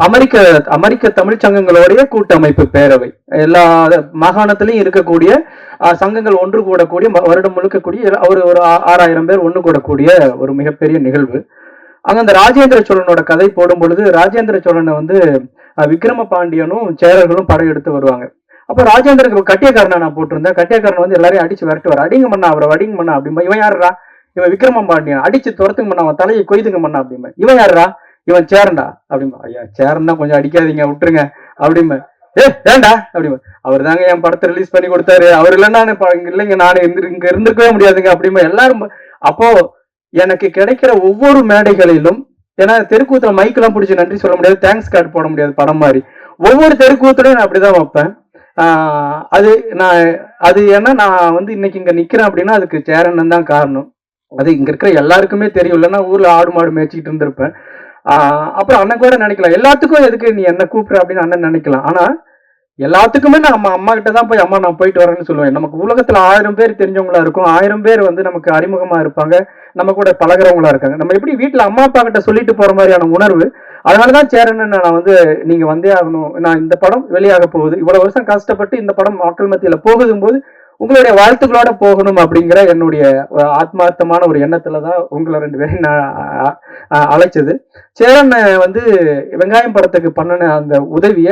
அமெரிக்க தமிழ் சங்கங்களுடைய கூட்டமைப்பு பேரவை, எல்லா மாகாணத்திலையும் இருக்கக்கூடிய சங்கங்கள் ஒன்று கூடக்கூடிய, வருடம் முழுக்கக்கூடிய ஒரு 6000 பேர் ஒன்று கூடக்கூடிய ஒரு மிகப்பெரிய நிகழ்வு. அங்க அந்த ராஜேந்திர சோழனோட கதை போடும் பொழுது ராஜேந்திர சோழனை வந்து விக்ரம பாண்டியனும் சேரர்களும் படையெடுத்து வருவாங்க. அப்ப ராஜேந்திரனுக்கு கட்டியக்காரனை நான் போட்டிருந்தேன். கட்டியக்காரன் வந்து எல்லாரையும் அடிச்சு விரட்டுவார். அடிங்க மண்ணா, அவரை அடிங்க மண்ணா அப்படிம்பா. இவன் யாருடா? இவன் விக்ரம பாண்டியன். அடிச்சு துரத்துங்க மண்ணா, அவன் தலையை கொய்துங்க மண்ணா அப்படிம்பா. இவன் யாருடா? இவன் சேரண்டா அப்படிம்பா. ஐயா சேரன்னா கொஞ்சம் அடிக்காதீங்க, விட்டுருங்க அப்படிம்பா. ஏண்டா அப்படிம்பா. அவர் தாங்க என் படத்தை ரிலீஸ் பண்ணி கொடுத்தாரு, அவர் இல்லைன்னா இல்லைங்க நானே இங்க இருந்திருக்கவே முடியாதுங்க அப்படிம்பா. எல்லாரும் அப்போ எனக்கு கிடைக்கிற ஒவ்வொரு மேடைகளிலும், ஏன்னா தெருக்கூத்துல மைக்கெல்லாம் பிடிச்சி நன்றி சொல்ல முடியாது, தேங்க்ஸ் கார்டு போட முடியாது படம் மாதிரி, ஒவ்வொரு தெருக்கூத்துலையும் நான் அப்படிதான் வைப்பேன். அது ஏன்னா நான் வந்து இன்னைக்கு இங்க நிக்கிறேன் அப்படின்னா அதுக்கு சேரன் தான் காரணம். அது இங்க இருக்கிற எல்லாருக்குமே தெரியும், இல்லைன்னா ஊர்ல ஆடு மாடு மேய்ச்சிக்கிட்டு இருந்திருப்பேன். அப்புறம் அண்ணன் கூட நினைக்கலாம், எல்லாத்துக்கும் எதுக்கு நீ என்ன கூப்பிடுற அப்படின்னு அண்ணன் நினைக்கலாம். ஆனா எல்லாத்துக்குமே நான் அம்மா கிட்ட தான் போய் அம்மா நான் போயிட்டு வரேன்னு சொல்லுவேன். நமக்கு உலகத்துல 1000 பேர் தெரிஞ்சவங்களா இருக்கும், 1000 பேர் வந்து நமக்கு அறிமுகமா இருப்பாங்க, நம்ம கூட பழகிறவங்களா இருக்காங்க. நம்ம எப்படி வீட்டுல அம்மா அப்பா கிட்ட சொல்லிட்டு போற மாதிரியான உணர்வு. அதனாலதான் சேரன்னு நான் வந்து நீங்க வந்தே ஆகணும், நான் இந்த படம் வெளியாக போகுது, இவ்வளவு வருஷம் கஷ்டப்பட்டு இந்த படம் மக்கள் மத்தியில போகுதும் போது உங்களுடைய வாழ்த்துக்களோட போகணும் அப்படிங்கிற என்னுடைய ஆத்மார்த்தமான ஒரு எண்ணத்துலதான் உங்களை 2 பேரும் நான் அழைச்சது. சேரன் வந்து வெங்காயம் படத்துக்கு பண்ணின அந்த உதவிய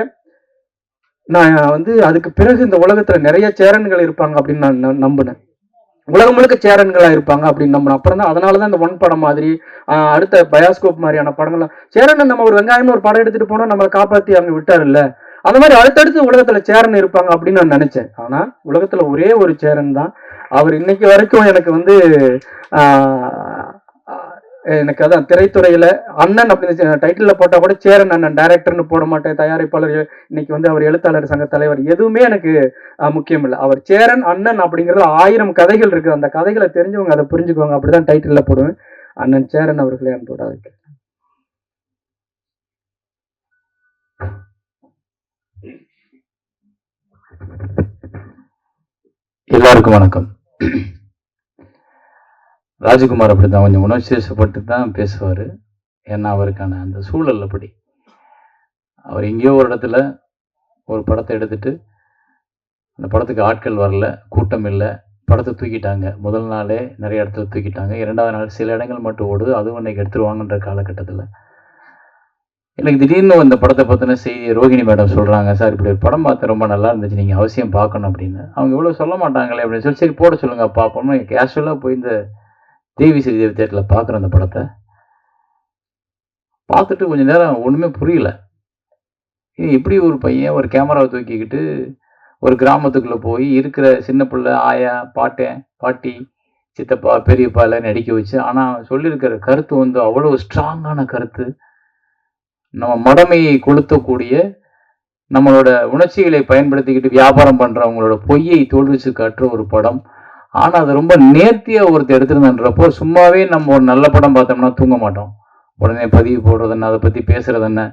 நான் வந்து அதுக்கு பிறகு இந்த உலகத்துல நிறைய சேரன்கள் இருப்பாங்க அப்படின்னு நான் நம்பினேன். உலகம் முழுக்க சேரன்களா இருப்பாங்க அப்படின்னு நம்பினேன். அப்புறம் தான் அதனாலதான் இந்த ஒன் படம் மாதிரி அடுத்த பயாஸ்கோப் மாதிரியான படங்கள்லாம், சேரன் நம்ம ஒரு வெங்காயம்னு ஒரு படம் எடுத்துட்டு போனோம், நம்மளை காப்பாத்தி அங்க விட்டாரு இல்ல, அந்த மாதிரி அடுத்தடுத்து உலகத்துல சேரன் இருப்பாங்க அப்படின்னு நான் நினைச்சேன். ஆனா உலகத்துல ஒரே ஒரு சேரன் தான். அவர் இன்னைக்கு வரைக்கும் எனக்கு வந்து எனக்கு அதான் திரைத்துறையில அண்ணன் அப்படின்னு டைட்டில் போட்டா கூட சேரன் அண்ணன் டைரக்டர்னு போட மாட்டேன், தயாரிப்பாளர் இன்னைக்கு வந்து அவர் எழுத்தாளர் சங்க தலைவர், எதுவுமே எனக்கு முக்கியம் இல்லை. அவர் சேரன் அண்ணன் அப்படிங்கிறது 1000 கதைகள் இருக்கு. அந்த கதைகளை தெரிஞ்சவங்க அதை புரிஞ்சுக்குவாங்க. அப்படிதான் டைட்டில் போடுவேன். அண்ணன் சேரன் அவர்களே அன்போட வைக்கிறேன். எல்லாருக்கும் வணக்கம். ராஜகுமார் அப்படிதான் கொஞ்சம் உணர்ச்சிப்பட்டு தான் பேசுவார். ஏன்னா அவருக்கான அந்த சூழல் அப்படி. அவர் எங்கேயோ ஒரு இடத்துல ஒரு படத்தை எடுத்துட்டு அந்த படத்துக்கு ஆட்கள் வரல, கூட்டம் இல்லை, படத்தை தூக்கிட்டாங்க. முதல் நாளே நிறைய இடத்துல தூக்கிட்டாங்க. 2வது நாள் சில இடங்கள் மட்டும் ஓடுது, அதுவும் இன்னைக்கு எடுத்துருவாங்கன்ற காலகட்டத்தில் எனக்கு திடீர்னு இந்த படத்தை பற்றின செய்தி ரோகிணி மேடம் சொல்கிறாங்க, சார் இப்படி ஒரு படம் பார்த்து ரொம்ப நல்லா இருந்துச்சு, நீங்கள் அவசியம் பார்க்கணும் அப்படின்னு. அவங்க இவ்வளோ சொல்ல மாட்டாங்களே அப்படின்னு சொல்லி சரி போட சொல்லுங்க பார்ப்போம்னு கேஷுவலாக போய் இந்த தேவி ஸ்ரீதேவி தேட்டரில் பார்க்குற அந்த படத்தை பார்த்துட்டு கொஞ்சம் நேரம் ஒன்றுமே புரியல. எப்படி ஒரு பையன் ஒரு கேமராவை தூக்கிக்கிட்டு ஒரு கிராமத்துக்குள்ளே போய் இருக்கிற சின்ன பிள்ளை, ஆயா, பாட்டேன், பாட்டி, சித்தப்பா, பெரியப்பா எல்லாம் நடிக்க வச்சு, ஆனால் சொல்லியிருக்கிற கருத்து வந்து அவ்வளோ ஸ்ட்ராங்கான கருத்து. நம்ம மடமையை கொளுத்தக்கூடிய, நம்மளோட உணர்ச்சிகளை பயன்படுத்திக்கிட்டு வியாபாரம் பண்ணுறவங்களோட பொய்யை தோல்விச்சு காட்டுற ஒரு படம். ஆனால் அது ரொம்ப நேர்த்தியாக ஒருத்தர் எடுத்துருந்தன்றப்போ சும்மாவே நம்ம ஒரு நல்ல படம் பார்த்தோம்னா தூங்க மாட்டோம். உடனே பதிவு போடுறது என்ன, அதை பற்றி பேசுறது என்ன,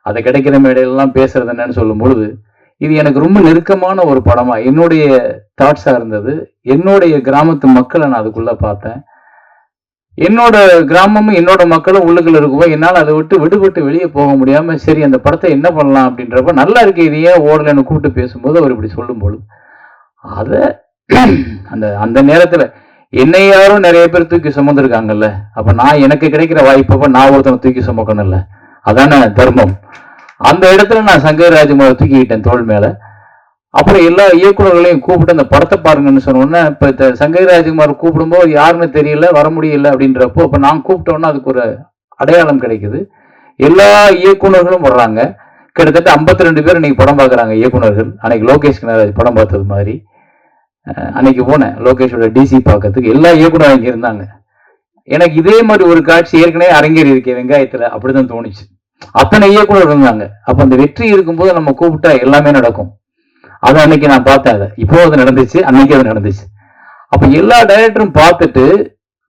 அதை கிடைக்கிற மேடையிலலாம் பேசுறது என்னன்னு சொல்லும் பொழுது இது எனக்கு ரொம்ப நெருக்கமான ஒரு படமாக என்னுடைய தாட்ஸாக இருந்தது. என்னுடைய கிராமத்து மக்களை நான் அதுக்குள்ளே பார்த்தேன். என்னோட கிராமமும் என்னோட மக்களும் உள்ளுக்குள்ள இருக்கும்போது என்னால் அதை விட்டு விடுபட்டு வெளியே போக முடியாமல் சரி அந்த படத்தை என்ன பண்ணலாம் அப்படின்றப்ப நல்லா இருக்கு, இது ஏன் ஓடலைன்னு கூப்பிட்டு பேசும்போது அவர் இப்படி சொல்லும்போது அதை அந்த அந்த நேரத்தில் என்னை யாரும் நிறைய பேர் தூக்கி சுமந்துருக்காங்கல்ல, அப்போ நான் எனக்கு கிடைக்கிற வாய்ப்பப்போ நான் ஒருத்தனை தூக்கி சுமக்கணும்ல, அதான தர்மம். அந்த இடத்துல நான் சங்கர் ராஜ்குமாரை தூக்கிக்கிட்டேன் தோள் மேலே. அப்புறம் எல்லா இயக்குநர்களையும் கூப்பிட்டு அந்த படத்தை பாருங்கன்னு சொன்னோன்னே, இப்போ சங்கர் ராஜ்குமார் கூப்பிடும்போது யாருன்னு தெரியல, வர முடியல அப்படின்றப்போ இப்போ நான் கூப்பிட்டோன்னா அதுக்கு ஒரு அடையாளம் கிடைக்குது. எல்லா இயக்குநர்களும் வர்றாங்க. கிட்டத்தட்ட 52 பேர் இன்னைக்கு படம் பார்க்குறாங்க இயக்குநர்கள். அன்னைக்கு லோகேஷ் கனகராஜ் படம் பார்த்தது மாதிரி அன்னைக்கு போனேன் லோகேஷோட டிசி பார்க்கறதுக்கு. எல்லா இயக்குநரும் இங்கே இருந்தாங்க. எனக்கு இதே மாதிரி ஒரு காட்சி ஏற்கனவே அரங்கேறி இருக்கேன் வெங்காயத்தில், அப்படிதான் தோணுச்சு. அத்தனை இயக்குநர் இருந்தாங்க. அப்போ அந்த வெற்றி இருக்கும்போது நம்ம கூப்பிட்டா எல்லாமே நடக்கும். அது அன்னைக்கு நான் பார்த்தேன். அதை இப்போ அது நடந்துச்சு, அன்னைக்கு அது நடந்துச்சு. அப்ப எல்லா டைரக்டரும் பார்த்துட்டு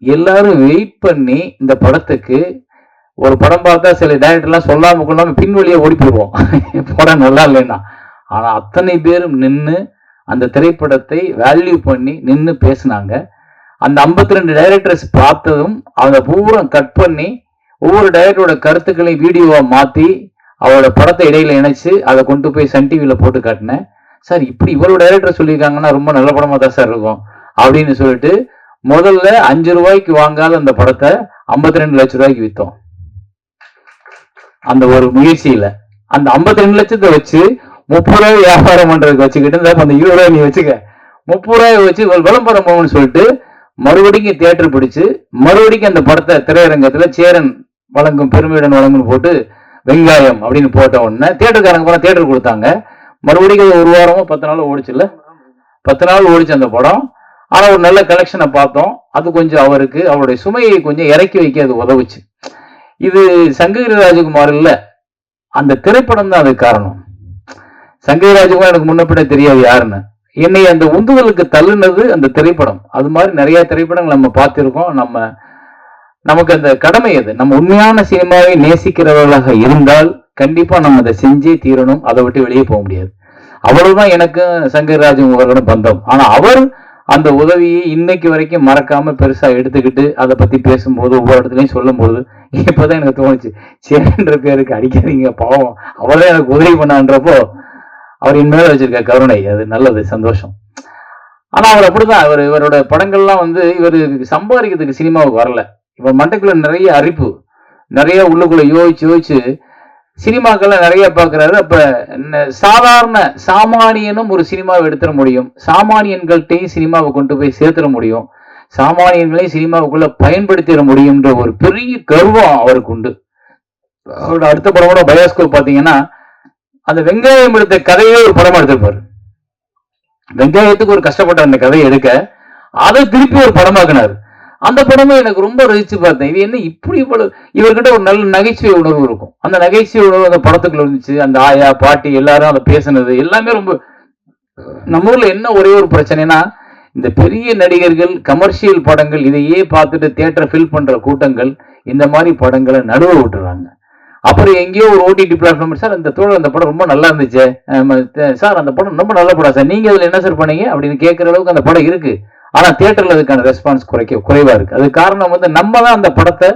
எல்லாரும் வெயிட் பண்ணி இந்த படத்துக்கு ஒரு படம் பார்த்தா சில டைரக்டர்லாம் சொல்லாம கொள்ளாம பின்வழியே ஓடி போயிடுவோம் படம் நல்லா இல்லைன்னா. ஆனா அத்தனை பேரும் நின்று அந்த திரைப்படத்தை வேல்யூ பண்ணி நின்று பேசினாங்க. அந்த 52 டைரக்டர்ஸ் பார்த்ததும் அதை பூரா கட் பண்ணி ஒவ்வொரு டைரக்டரோட கருத்துக்களையும் வீடியோவா மாத்தி அவரோட படத்தை இடையில இணைச்சு அதை கொண்டு போய் சன் டிவியில போட்டு காட்டினேன். சார் இப்படி இவ்வளவு டைரக்டர் சொல்லியிருக்காங்கன்னா ரொம்ப நல்ல படமா தான் சார் இருக்கும் அப்படின்னு சொல்லிட்டு முதல்ல 5 ரூபாய்க்கு வாங்காத அந்த படத்தை 52 லட்சம் ரூபாய்க்கு வித்தோம். அந்த ஒரு முயற்சியில அந்த 52 லட்சத்தை வச்சு 30 ரூபாய் வியாபாரம் பண்றதுக்கு வச்சுக்கிட்டு அந்த 20 ரூபாய் நீ வச்சுக்க, 30 ரூபாய் வச்சு விளம்பரம் போகணும்னு சொல்லிட்டு மறுபடியும் தியேட்டர் பிடிச்சு மறுபடியும் அந்த படத்தை திரையரங்கத்துல சேரன் வழங்கும் பெருமையுடன் வழங்கும் போட்டு வெங்காயம் அப்படின்னு போட்ட உடனே தியேட்டருக்காரங்க போனா தியேட்டர் கொடுத்தாங்க. மறுபடியும் 1 வாரமோ 10 நாள் ஓடிச்சு இல்ல, 10 நாள் ஓடிச்சு அந்த படம். ஆனா ஒரு நல்ல கலெக்ஷனை பார்த்தோம். அது கொஞ்சம் அவருக்கு அவருடைய சுமையை கொஞ்சம் இறக்கி வைக்க அது உதவுச்சு. இது சங்ககிரி ராஜகுமார் இல்ல, அந்த திரைப்படம் தான் அதுக்கு காரணம். சங்ககிரி ராஜகுமார் எனக்கு முன்னப்பிட தெரியாது யாருன்னு. என்னை அந்த உந்துதலுக்கு தள்ளுனது அந்த திரைப்படம். அது மாதிரி நிறைய திரைப்படங்கள் நம்ம பார்த்திருக்கோம். நமக்கு அந்த கடமை அது. நம்ம உண்மையான சினிமாவை நேசிக்கிறவர்களாக இருந்தால் கண்டிப்பா நம்ம அதை செஞ்சே தீரணும். அதை விட்டு வெளியே போக முடியாது. அவ்வளவுதான் எனக்கு சங்கர் ராஜகுமாரோட பந்தம். ஆனா அவர் அந்த உதவியை இன்னைக்கு வரைக்கும் மறக்காம பெருசா எடுத்துக்கிட்டு அதை பத்தி பேசும்போது ஒவ்வொரு இடத்துலையும் சொல்லும் போது இப்பதான் எனக்கு தோணுச்சு, சேரன்ற பேருக்கு அடிக்காதீங்க பாவம், அவரே எனக்கு உதவி பண்ணான்றப்போ அவர் என் மேல வச்சிருக்க கருணை அது நல்லது, சந்தோஷம். ஆனா அவர் அப்படிதான். இவரோட படங்கள்லாம் இவர் சம்பாதிக்கிறதுக்கு சினிமாவுக்கு வரல. இவர் மண்டைக்குள்ள நிறைய அரிப்பு, நிறைய உள்ளுக்குள்ள யோசிச்சு சினிமாக்கள்லாம் நிறைய பாக்குறாரு. அப்ப சாதாரண சாமானியனும் ஒரு சினிமாவை எடுத்துட முடியும், சாமானியன்கள்ட்டையும் சினிமாவை கொண்டு போய் சேர்த்துட முடியும், சாமானியன்களையும் சினிமாவுக்குள்ள பயன்படுத்திட முடியும்ன்ற ஒரு பெரிய கர்வம் அவருக்கு உண்டு. அவரோட அடுத்த படமோட பயோஸ்கோப் பாத்தீங்கன்னா அந்த வெங்காயம் எடுத்த கதையே ஒரு படமா எடுத்திருப்பாரு. வெங்காயத்துக்கு ஒரு கஷ்டப்பட்ட அந்த கதையை எடுக்க அதை திருப்பி ஒரு படமாக்குனாரு. அந்த படமும் எனக்கு ரொம்ப ரசிச்சு பார்த்தேன். இது என்ன இப்படி இவ்வளவு இவர்கிட்ட ஒரு நல்ல நகைச்சுவை உணர்வு இருக்கும். அந்த நகைச்சுவை உணர்வு அந்த படத்துக்குள்ள இருந்துச்சு. அந்த ஆயா பாட்டி எல்லாரும் அதை பேசுனது எல்லாமே ரொம்ப. நம்ம ஊர்ல என்ன ஒரே ஒரு பிரச்சனைனா, இந்த பெரிய நடிகர்கள் கமர்ஷியல் படங்கள் இதையே பார்த்துட்டு தியேட்டரை ஃபில் பண்ற கூட்டங்கள் இந்த மாதிரி படங்களை நடுவ விட்டுறாங்க. அப்புறம் எங்கேயோ ஒரு ஓடிடி பிளாட்ஃபார்ம், சார் இந்த தோழர் அந்த படம் ரொம்ப நல்லா இருந்துச்சு சார், அந்த படம் ரொம்ப நல்ல படம் சார், நீங்க அதுல என்ன சார் பண்ணீங்க அப்படின்னு கேட்கற அளவுக்கு அந்த படம் இருக்கு. ஆனா தியேட்டர்ல அதுக்கான ரெஸ்பான்ஸ் குறைவா இருக்கு. அது காரணம் வந்து நம்ம தான் அந்த படத்தை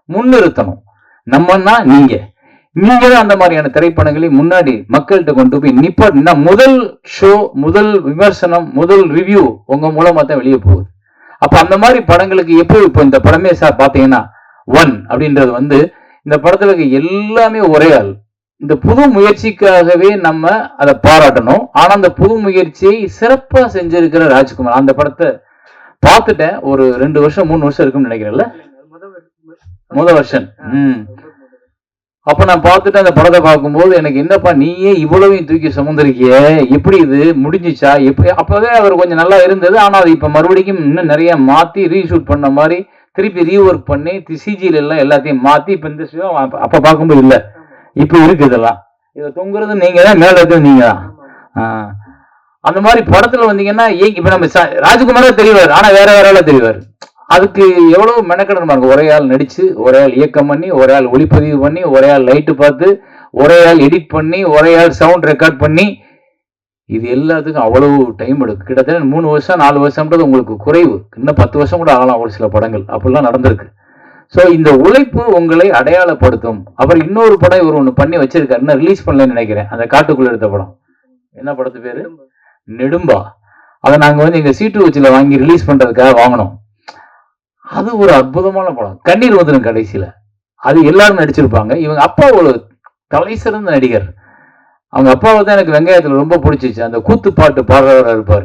முன்னிறுத்தணும். நம்மன்னா நீங்க தான் அந்த மாதிரியான திரைப்படங்களை முன்னாடி மக்கள்கிட்ட கொண்டு போய் நிப்பாட்டினா முதல் ஷோ, முதல் விமர்சனம், முதல் ரிவ்யூ உங்க மூலமா தான் வெளியே போகுது. அப்ப அந்த மாதிரி படங்களுக்கு எப்போ இப்போ இந்த படமே சார் பாத்தீங்கன்னா 1 அப்படின்றது வந்து இந்த படத்துல இருக்க எல்லாமே ஒரே ஆள். இந்த புது முயற்சிக்காகவே நம்ம அதை பாராட்டணும். ஆனா அந்த புது முயற்சியை சிறப்பா செஞ்சிருக்கிற ராஜ்குமார். அந்த படத்தை பார்த்துட்டேன் ஒரு 2 வருஷம் 3 வருஷம் இருக்கும்னு நினைக்கிறேன்ல, முதல் வருஷம். அப்ப நான் பார்த்துட்டு அந்த படத்தை பார்க்கும்போது எனக்கு என்னப்பா நீயே இவ்வளவையும் தூக்கி சுமந்திருக்கிய, எப்படி இது முடிஞ்சிச்சா எப்படி? அப்பவே அவர் கொஞ்சம் நல்லா இருந்தது. ஆனா அது இப்ப மறுபடியும் இன்னும் நிறைய மாத்தி ரீஷூட் பண்ண மாதிரி திருப்பி ரீஒர்க் பண்ணி சிஜில எல்லாம் எல்லாத்தையும் மாத்தி இப்ப இந்த அப்ப பார்க்கும்போது இல்ல இப்ப இருக்கு. இதெல்லாம் இதை தொங்குறது நீங்க தான், மேல இருக்கிறது நீங்க தான். அந்த மாதிரி படத்துல வந்தீங்கன்னா இப்ப நம்ம ராஜ்குமாரா தெரிவார், ஆனா வேற வேற ஆளா தெரிவார். அதுக்கு எவ்வளவு மெனக்கடமா இருக்கும். ஒரே ஆள் நடிச்சு, ஒரே ஆள் இயக்கம் பண்ணி, ஒரே ஆள் ஒளிப்பதிவு பண்ணி, ஒரே ஆள் லைட்டு பார்த்து, ஒரே ஆள் எடிட் பண்ணி, ஒரே ஆள் சவுண்ட் ரெக்கார்ட் பண்ணி, இது எல்லாத்துக்கும் அவ்வளவு டைம் எடுக்கும். கிட்டத்தட்ட 3 வருஷம் 4 வருஷம்ன்றது உங்களுக்கு குறைவு. இன்னும் 10 வருஷம் கூட ஆகலாம் ஒரு சில படங்கள். அப்படிலாம் நடந்திருக்கு. ஸோ இந்த உழைப்பு உங்களை அடையாளப்படுத்தும். அப்புறம் இன்னொரு படம் இவர் ஒன்று பண்ணி வச்சிருக்காரு, இன்னும் ரிலீஸ் பண்ணலன்னு நினைக்கிறேன். அந்த காட்டுக்குள்ள எடுத்த படம் என்ன படத்து பேரு? நெடும்பா. அதை நாங்க வந்து எங்க C2H வாங்கி ரிலீஸ் பண்றதுக்காக வாங்கினோம். அது ஒரு அற்புதமான படம். கண்ணீர் வந்துடும் கடைசியில. அது எல்லாரும் நடிச்சிருப்பாங்க. இவங்க அப்பா ஒரு தலை சிறந்த நடிகர். அவங்க அப்பாவை தான் எனக்கு வெங்காயத்துல ரொம்ப பிடிச்சிச்சு. அந்த கூத்து பாட்டு பாடுறவராக இருப்பார்.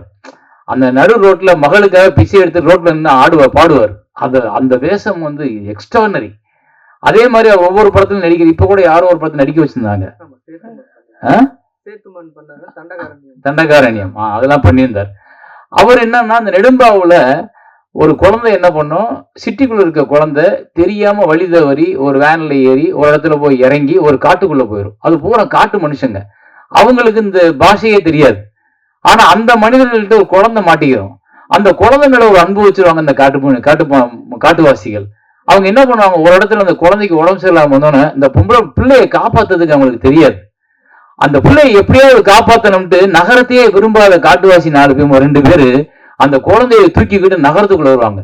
அந்த நடு ரோட்ல மகளுக்காக பிச்சை எடுத்து ரோட்ல நின்று பாடுவார். அந்த வேஷம் வந்து எக்ஸ்ட்ரானரி. அதே மாதிரி அவர் ஒவ்வொரு படத்திலும் நடிக்கிறார். இப்ப கூட யாரும் ஒரு படத்தில் நடிக்க வச்சிருந்தாங்க, தண்டகாரண்யம். அதெல்லாம் பண்ணியிருந்தார். அவர் என்னன்னா அந்த நெடும்பாவுல ஒரு குழந்தை என்ன பண்ணும், சிட்டிக்குள்ள இருக்க குழந்தை தெரியாம வழி தவறி ஒரு வேன்ல ஏறி ஒரு இடத்துல போய் இறங்கி ஒரு காட்டுக்குள்ள போயிடும். அது பூரா காட்டு மனுஷங்க. அவங்களுக்கு இந்த பாஷையே தெரியாது. ஆனா அந்த மனிதர்கள்ட்ட ஒரு குழந்தை மாட்டிக்கிறோம். அந்த குழந்தைங்களை ஒரு அன்பு வச்சிருவாங்க இந்த காட்டுவாசிகள். அவங்க என்ன பண்ணுவாங்க, ஒரு இடத்துல அந்த குழந்தைக்கு உடம்பு சரியில்லாம வந்தோன்னே இந்த பிள்ளையை காப்பாத்துறதுக்கு அவங்களுக்கு தெரியாது. அந்த பிள்ளையை எப்படியாவது காப்பாற்றணும்ட்டு நகரத்தையே விரும்பாத காட்டுவாசி 4 பேர் 2 பேரு அந்த குழந்தையை தூக்கிக்கிட்டு நகரத்துக்குள்ள வருவாங்க.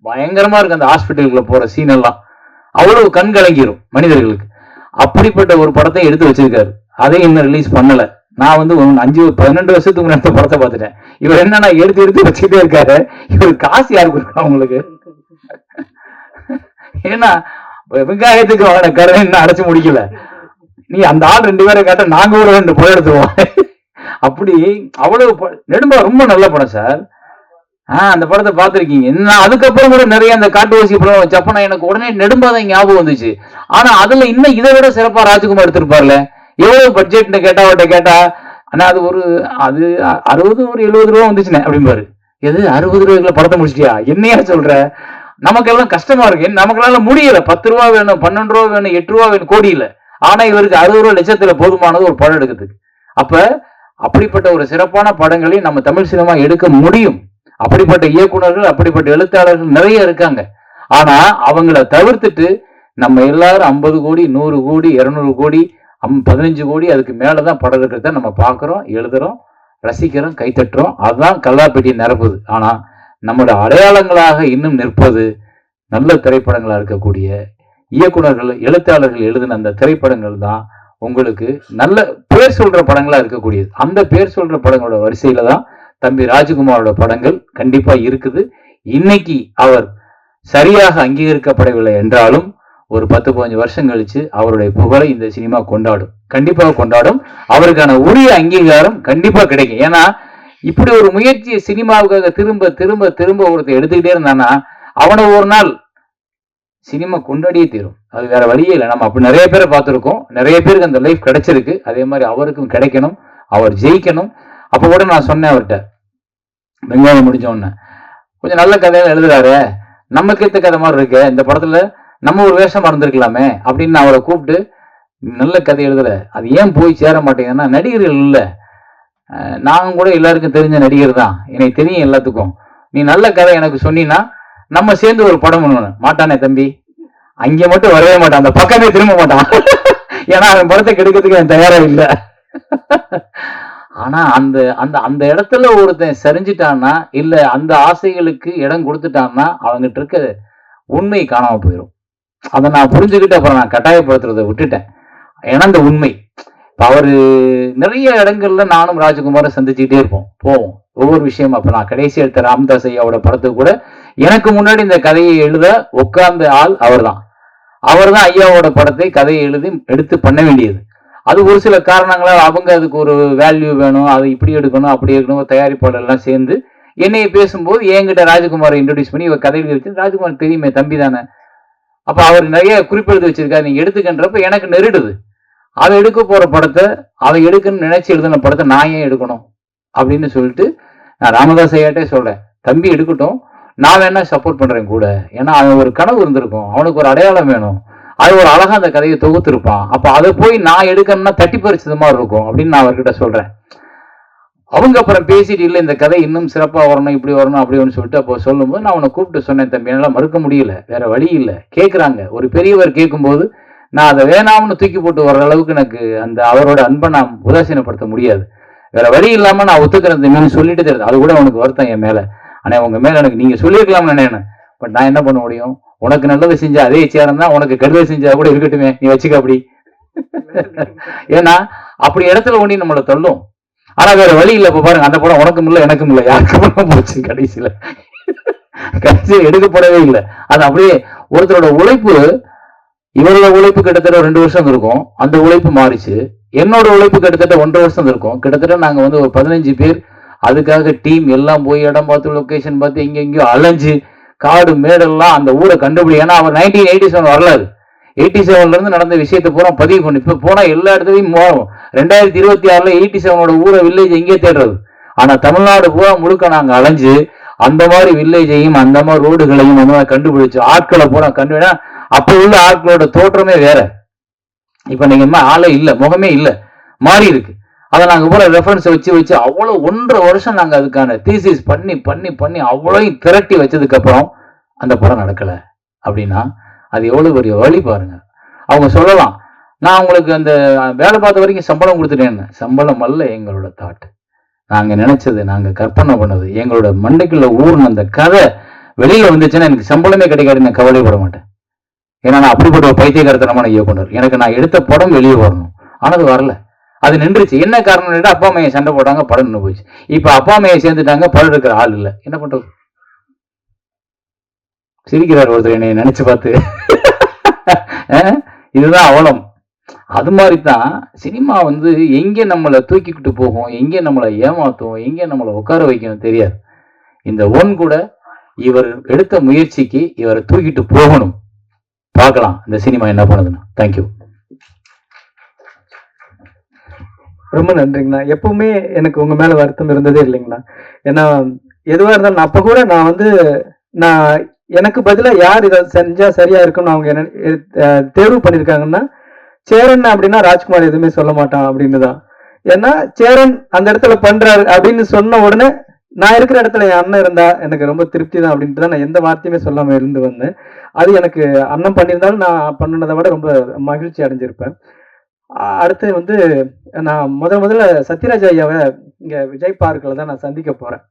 பயங்கரமா இருக்கு அந்த ஹாஸ்பிட்டலுக்குள்ள போற சீன் எல்லாம். அவ்வளவு கண் கலங்கிரும் மனிதர்களுக்கு. அப்படிப்பட்ட ஒரு படத்தை எடுத்து வச்சிருக்காரு. அதை இன்னும் ரிலீஸ் பண்ணல. நான் வந்து 12 வருஷத்துக்கு முன்னாடி படத்தை பார்த்துட்டேன். இவர் என்னன்னா எடுத்து வச்சுக்கிட்டே இருக்காரு. இவர் காசு யாருக்கு இருக்கா உங்களுக்கு? ஏன்னா வெங்காயத்துக்கு வாங்கின கரை இன்னும் அடைச்சு முடிக்கல. நீ அந்த ஆள் 2 பேரை காட்ட நாங்க ஒரு 2 படம் எடுத்துவோம். அப்படி அவ்வளவு நெடும்பா ரொம்ப நல்ல படம் சார். அந்த படத்தை பார்த்திருக்கீங்க. அதுக்கப்புறம் கூட நிறைய அந்த காட்டுவாசி படம் வச்சப்ப எனக்கு உடனே நெடும்பாதான் ஞாபகம் வந்துச்சு. ஆனா அதுல இன்னும் இதை விட சிறப்பா ராஜ்குமார் எடுத்திருப்பார்ல. எவ்வளவு பட்ஜெட்னு கேட்டா ஆனா அது 60 ஒரு 70 ரூபா வந்துச்சுனே அப்படிம்பாரு. எது 60 ரூபாய்க்குள்ள படத்தை முடிச்சிட்டியா? என்னையா சொல்ற? நமக்கெல்லாம் கஷ்டமா இருக்கு. நமக்கெல்லாம் முடியல. 10 ரூபா வேணும், 12 ரூபா வேணும், 8 ரூபா வேணும், கோடி இல்ல. ஆனா இவருக்கு 60 ரூபா லட்சத்துல போதுமானது ஒரு படம் எடுக்கிறதுக்கு. அப்ப அப்படிப்பட்ட ஒரு சிறப்பான படங்களை நம்ம தமிழ் சினிமா எடுக்க முடியும். அப்படிப்பட்ட இயக்குனர்கள், அப்படிப்பட்ட எழுத்தாளர்கள் நிறைய இருக்காங்க. ஆனா அவங்கள தவிர்த்துட்டு நம்ம எல்லாரும் 50 கோடி 100 கோடி 200 கோடி 15 கோடி அதுக்கு மேலதான் படம் இருக்கிறத நம்ம பார்க்கிறோம், எழுதுறோம், ரசிக்கிறோம், கைத்தட்டுறோம். அதுதான் கல்லாப்பெட்டி நிரப்புது. ஆனா நம்மளோட அடையாளங்களாக இன்னும் நிற்பது நல்ல திரைப்படங்களா இருக்கக்கூடிய இயக்குனர்கள், எழுத்தாளர்கள் எழுதின அந்த திரைப்படங்கள் தான் உங்களுக்கு நல்ல பேர் சொல்ற படங்களா இருக்கக்கூடியது. அந்த பேர் சொல்ற படங்களோட வரிசையில தான் தம்பி ராஜ்குமாரோட படங்கள் கண்டிப்பா இருக்குது. இன்னைக்கு அவர் சரியாக அங்கீகரிக்கப்படவில்லை என்றாலும் ஒரு 10-15 வருஷம் கழிச்சு அவருடைய புகழை இந்த சினிமா கொண்டாடும், கண்டிப்பாக கொண்டாடும். அவருக்கான உரிய அங்கீகாரம் கண்டிப்பா கிடைக்கும். ஏன்னா இப்படி ஒரு முயற்சியை சினிமாவுக்காக திரும்ப திரும்ப திரும்ப ஒருத்தர் எடுத்துக்கிட்டே இருந்தானா அவனை ஒரு நாள் சினிமா கொண்டாடியே தீரும். அது வேற வழியே இல்லை. நம்ம அப்படி நிறைய பேரை பார்த்துருக்கோம். நிறைய பேருக்கு அந்த லைஃப் கிடைச்சிருக்கு. அதே மாதிரி அவருக்கும் கிடைக்கணும், அவர் ஜெயிக்கணும். அப்ப கூட நான் சொன்னேன் அவர்கிட்ட, வெங்காயம் முடிஞ்ச உடனே கொஞ்சம் நல்ல கதையெல்லாம் எழுதுறாரு, நமக்கு ஏத்த கதை மாதிரி இருக்கு, இந்த படத்துல நம்ம ஒரு வேஷம் மறந்துருக்கலாமே அப்படின்னு நான் அவரை கூப்பிட்டு, நல்ல கதை எழுதுற, அது ஏன் போய் சேர மாட்டேங்குதுன்னா நடிகர்கள் இல்லை. நான் கூட எல்லாருக்கும் தெரிஞ்ச நடிகர் தான், எனக்கு தெரியும் எல்லாத்துக்கும். நீ நல்ல கதை எனக்கு சொன்னீன்னா நம்ம சேர்ந்து ஒரு படம் பண்ணணும். மாட்டானே தம்பி, அங்கே மட்டும் வரவே மாட்டான், அந்த பக்கமே திரும்ப மாட்டான். ஏன்னா அவன் படத்தை கெடுக்கிறதுக்கு அவன் தயாரா இல்லை. ஆனா அந்த அந்த அந்த இடத்துல ஒருத்தன் சரிஞ்சிட்டான்னா, இல்ல அந்த ஆசைகளுக்கு இடம் கொடுத்துட்டான்னா அவங்ககிட்ட இருக்க உண்மை காணாம போயிடும். அதை நான் புரிஞ்சுக்கிட்டு அப்புறம் நான் கட்டாயப்படுத்துறதை விட்டுட்டேன். ஏன்னா இந்த உண்மை இப்ப அவரு நிறைய இடங்கள்ல நானும் ராஜகுமாரும் சந்திச்சுக்கிட்டே இருப்போம், போவோம் ஒவ்வொரு விஷயமா. அப்ப நான் கடைசி எடுத்த ராமதாஸ் ஐயாவோட படத்துக்கு கூட எனக்கு முன்னாடி இந்த கதையை எழுத உட்கார்ந்த ஆள் அவர்தான். அவர்தான் ஐயாவோட படத்தை கதையை எழுதி எடுத்து பண்ண வேண்டியது. அது ஒரு சில காரணங்களால் அவங்க அதுக்கு ஒரு வேல்யூ வேணும், அதை இப்படி எடுக்கணும் அப்படி எடுக்கணும், தயாரிப்பாளர் எல்லாம் சேர்ந்து என்னைய பேசும்போது என்கிட்ட ராஜகுமாரை இன்ட்ரோடியூஸ் பண்ணி இவர் கதையில் வச்சு, ராஜகுமார் தெரியுமே தம்பி தானே, அப்ப அவர் நிறைய குறிப்பெழுதி வச்சிருக்காரு, நீங்க எடுத்துக்கின்றப்ப எனக்கு நெருடுது. அதை எடுக்க போற படத்தை, அதை எடுக்கணும்னு நினைச்சு எழுதின படத்தை நான் ஏன் எடுக்கணும் அப்படின்னு சொல்லிட்டு நான் ராமதாஸ் ஐயாட்டே சொல்றேன், தம்பி எடுக்கட்டும், நான் வேணா சப்போர்ட் பண்றேன் கூட. ஏன்னா அவன் ஒரு கனவு இருந்திருக்கும், அவனுக்கு ஒரு அடையாளம் வேணும், அது ஒரு அழகா அந்த கதையை தொகுத்திருப்பான், அப்ப அதை போய் நான் எடுக்கணும்னா தட்டி பறிச்சது மாதிரி இருக்கும் அப்படின்னு நான் அவர்கிட்ட சொல்றேன். அவங்க அப்புறம் பேசிட்டு இல்லை இந்த கதை இன்னும் சிறப்பா வரணும், இப்படி வரணும் அப்படின்னு சொல்லிட்டு அப்போ சொல்லும்போது நான் அவனை கூப்பிட்டு சொன்னேன், தம்பி என்னால மறுக்க முடியல, வேற வழி இல்லை, கேட்குறாங்க, ஒரு பெரியவர் கேட்கும்போது நான் அதை வேணாம்னு தூக்கி போட்டு வர்ற அளவுக்கு எனக்கு அந்த அவரோட அன்பை நான் உதாசீனப்படுத்த முடியாது, வேற வழி இல்லாம நான் ஒத்துக்கிறேன் தம்பின்னு சொல்லிட்டு தெரியுது. அது கூட அவனுக்கு வருத்தம் என் மேல, ஆனா உங்க மேல எனக்கு நீங்க சொல்லியிருக்கலாம்னு நினைக்கிறேன், பட் நான் என்ன பண்ண முடியும், உனக்கு நல்லது செஞ்சா அதே சேரம் தான், உனக்கு கெடுதல் செஞ்சா கூட இருக்கட்டுமே, நீ வச்சுக்க அப்படி. ஏன்னா அப்படி இடத்துல ஒண்ணி நம்மளை தள்ளும். ஆனா வேற வழி இல்லை. இப்ப பாருங்க, அந்த படம் உனக்கும் இல்லை எனக்கும் இல்லை யாருக்கும் போச்சு, கடைசியில எடுக்கப்படவே இல்லை. அது அப்படியே ஒருத்தரோட உழைப்பு, இவரோட உழைப்பு கிட்டத்தட்ட 2 வருஷம் இருக்கும், அந்த உழைப்பு மாறிச்சு. என்னோட உழைப்பு கிட்டத்தட்ட 1.5 வருஷம் இருக்கும். கிட்டத்தட்ட நாங்க வந்து ஒரு 15 பேர் அதுக்காக டீம் எல்லாம் போய் இடம் பார்த்து லொகேஷன் பார்த்து எங்கெங்கயோ அலைஞ்சு காடு மேடெல்லாம் அந்த ஊரை கண்டுபிடி. ஏன்னா அவர் 1987 வரலாறு, 87ல இருந்து நடந்த விஷயத்தை பூரா பதிவு பண்ணி இப்ப போனா எல்லா இடத்துலையும் 2026ல 87ஓட ஊரை வில்லேஜ் எங்கேயே தேடுறது. ஆனா தமிழ்நாடு பூரா முழுக்க நாங்க அலைஞ்சு அந்த மாதிரி வில்லேஜையும் அந்த மாதிரி ரோடுகளையும் அந்த மாதிரி கண்டுபிடிச்சு ஆட்களை பூரா கண்டுபிடினா அப்ப உள்ள ஆட்களோட தோற்றமே வேற. இப்ப நீங்க ஆளே இல்லை, முகமே இல்லை, மாறி இருக்கு. அதை நாங்க பூரா ரெஃபரன்ஸ் வச்சு வச்சு அவ்வளவு 1.5 வருஷம் நாங்க அதுக்கான தீசிஸ் பண்ணி பண்ணி பண்ணி அவ்வளவு திரட்டி வச்சதுக்கு அப்புறம் அந்த படம் நடக்கல அப்படின்னா அது எவ்வளவு பெரிய வழி பாருங்க. அவங்க சொல்லலாம், நான் உங்களுக்கு அந்த வேலை பார்த்த வரைக்கும் சம்பளம் கொடுத்துட்டேன்னு. சம்பளம் அல்ல எங்களோட தாட், நாங்க நினைச்சது, நாங்க கற்பனை பண்ணது, எங்களோட மண்டைக்குள்ள ஊர்ன அந்த கதை வெளியில வந்துச்சுன்னா எனக்கு சம்பளமே கிடைக்காது, நான் கவலைப்பட மாட்டேன். ஏன்னா நான் அப்படிப்பட்ட ஒரு பைத்தியகாரத்தனமான இயக்குனர், எனக்கு நான் எடுத்த படம் வெளியே வரணும், ஆனா அது வரல, அது நின்றுச்சு. என்ன காரணம், அப்பா அம்மையை சண்டை போட்டாங்க, படம் நின்று போச்சு. இப்ப அப்பா அம்மையை சேர்ந்துட்டாங்க, படம் இருக்கிற ஆள் இல்லை, என்ன பண்றது? சிரிக்கிறார் ஒருத்தர் என்னை நினைச்சு பார்த்து. இதுதான் அவலம். அது மாதிரிதான் சினிமா வந்து எங்கே நம்மளை தூக்கிக்கிட்டு போகும், எங்கே நம்மளை ஏமாத்தும், எங்கே நம்மளை உட்கார வைக்கணும் தெரியாது. இந்த ஒன் கூட இவர் எடுத்த முயற்சிக்கு இவரை தூக்கிட்டு போகணும். பார்க்கலாம் இந்த சினிமா என்ன பண்ணுதுன்னு. தேங்க்யூ. ரொம்ப நன்றிங்கண்ணா. எப்பவுமே எனக்கு உங்க மேல வருத்தம் இருந்ததே இல்லைங்கண்ணா. ஏன்னா எதுவா இருந்தாலும் நான் அப்ப கூட நான் வந்து நான் எனக்கு பதிலா யார் இதை செஞ்சா சரியா இருக்கும்னு அவங்க என்ன தேர்வு பண்ணிருக்காங்கன்னா சேரன் அப்படின்னா ராஜ்குமார் எதுவுமே சொல்ல மாட்டான் அப்படின்னு தான். ஏன்னா சேரன் அந்த இடத்துல பண்றாரு அப்படின்னு சொன்ன உடனே நான் இருக்கிற இடத்துல என் அண்ணன் இருந்தா எனக்கு ரொம்ப திருப்தி தான் அப்படின்ட்டு தான் நான் எந்த வார்த்தையுமே சொல்லாம இருந்து வந்தேன். அது எனக்கு அண்ணன் பண்ணியிருந்தாலும் நான் பண்ணினதை விட ரொம்ப மகிழ்ச்சி அடைஞ்சிருப்பேன். அடுத்து வந்து நான் முதல்ல சத்யராஜ் ஐயாவை இங்க விஜய் பார்க்கில் தான் நான் சந்திக்க போறேன்.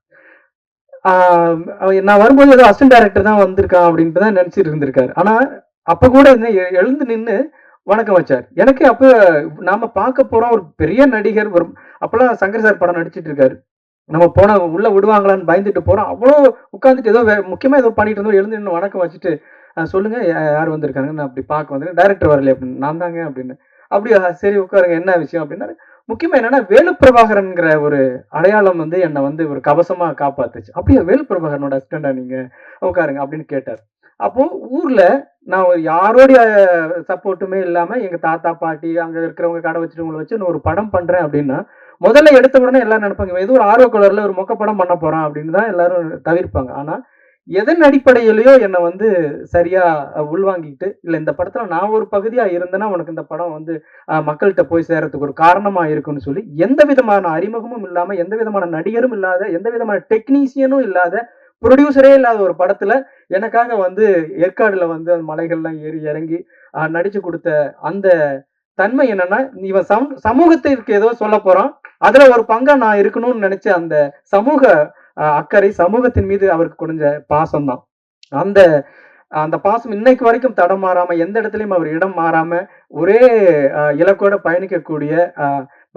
நான் வரும்போது ஏதோ அசிஸ்டன்ட் டைரக்டர் தான் வந்திருக்கான் அப்படின்ட்டு தான் நினைச்சிட்டு இருந்திருக்காரு. ஆனா அப்ப கூட எழுந்து நின்று வணக்கம் வச்சார். எனக்கு அப்ப நாம பார்க்க போறோம் ஒரு பெரிய நடிகர், ஒரு அப்பெல்லாம் சங்கர் சார் படம் நடிச்சிட்டு இருக்காரு. நம்ம போன உள்ள விடுவாங்களான்னு பயந்துட்டு போறோம். அவ்வளோ உட்காந்துட்டு ஏதோ முக்கியமா ஏதோ பண்ணிட்டு இருந்தோம். எழுந்து நின்று வணக்கம் வச்சுட்டு சொல்லுங்க யார் வந்திருக்காங்க, நான் அப்படி பார்க்க வந்து டைரக்டர் வரல அப்படின்னு. நான் தாங்க அப்படின்னு. அப்படியா, சரி உட்காருங்க, என்ன விஷயம் அப்படின்னா. முக்கியமா என்னன்னா வேலுப்பிரபாகரன்ங்கிற ஒரு அடையாளம் வந்து என்னை வந்து ஒரு கவசமா காப்பாத்துச்சு. அப்படியே வேலுப்பிரபாகரனோட அசிஸ்டண்டா நீங்க, உட்காருங்க அப்படின்னு கேட்டார். அப்போ ஊர்ல நான் யாரோடைய சப்போர்ட்டுமே இல்லாம எங்க தாத்தா பாட்டி அங்க இருக்கிறவங்க கடை வச்சுட்டு வச்சு நான் ஒரு படம் பண்றேன் அப்படின்னா முதல்ல எடுத்த உடனே எல்லாரும் நினைப்பாங்க ஏதோ ஒரு ஆர்வ கலர்ல ஒரு மொக்க படம் பண்ண போறான் அப்படின்னு தான் எல்லாரும் தவிர்ப்பாங்க. ஆனா எதன் அடிப்படையிலயோ என்னை வந்து சரியா உள்வாங்கிட்டு, இல்ல இந்த படத்துல நான் ஒரு பகுதியா இருந்தேன்னா, உனக்கு இந்த படம் வந்து மக்கள்ட்ட போய் சேர்றதுக்கு ஒரு காரணமா இருக்கும்னு சொல்லி, எந்த விதமான அறிமுகமும் இல்லாம, எந்த விதமான நடிகரும் இல்லாத, எந்த விதமான டெக்னீசியனும் இல்லாத, புரொடியூசரே இல்லாத ஒரு படத்துல எனக்காக வந்து ஏற்காடுல வந்து அந்த மலைகள்லாம் ஏறி இறங்கி நடிச்சு குடுத்த அந்த தன்மை என்னன்னா, இவன் சமூகத்திற்கு ஏதோ சொல்லப் போறான். அதுல ஒரு பங்கா நான் இருக்கணும்னு நெனச்ச அந்த சமூக அக்கறை, சமூகத்தின் மீது அவருக்கு கொண்ட பாசம் தான். அந்த அந்த பாசம் இன்னைக்கு வரைக்கும் தடம் மாறாம, எந்த இடத்துலயும் அவர் இடம் மாறாம, ஒரே இலக்கோட பயணிக்கக்கூடிய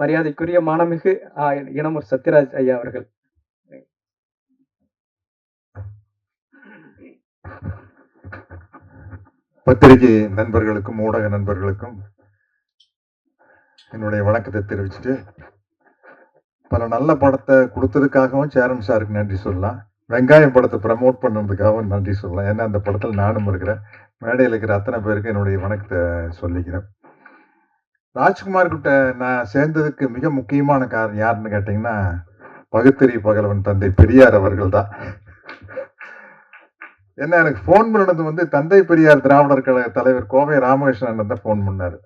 மரியாதைக்குரிய மாண்புமிகு இனமூர் சத்யராஜ் ஐயா அவர்கள். பத்திரிகை நண்பர்களுக்கும் ஊடக நண்பர்களுக்கும் என்னுடைய வணக்கத்தை தெரிவிச்சுட்டு, பல நல்ல படத்தை கொடுத்ததுக்காகவும் சேரன் சாருக்கு நன்றி சொல்லலாம். வெங்காயம் படத்தை ப்ரமோட் பண்ணதுக்காகவும் நன்றி சொல்லலாம். ஏன்னா அந்த படத்தில் நானும் இருக்கிறேன். மேடையில் இருக்கிற அத்தனை பேருக்கு என்னுடைய வணக்கத்தை சொல்லிக்கிறேன். ராஜ்குமார் கிட்ட நான் சேர்ந்ததுக்கு மிக முக்கியமான காரணம் யாருன்னு கேட்டிங்கன்னா, பகுத்தறி பகலவன் தந்தை பெரியார் அவர்கள் தான். என்ன எனக்கு ஃபோன் பண்ணது வந்து தந்தை பெரியார் திராவிடர் கழக தலைவர் கோவை ராமகிருஷ்ணன் தான் ஃபோன் பண்ணார்.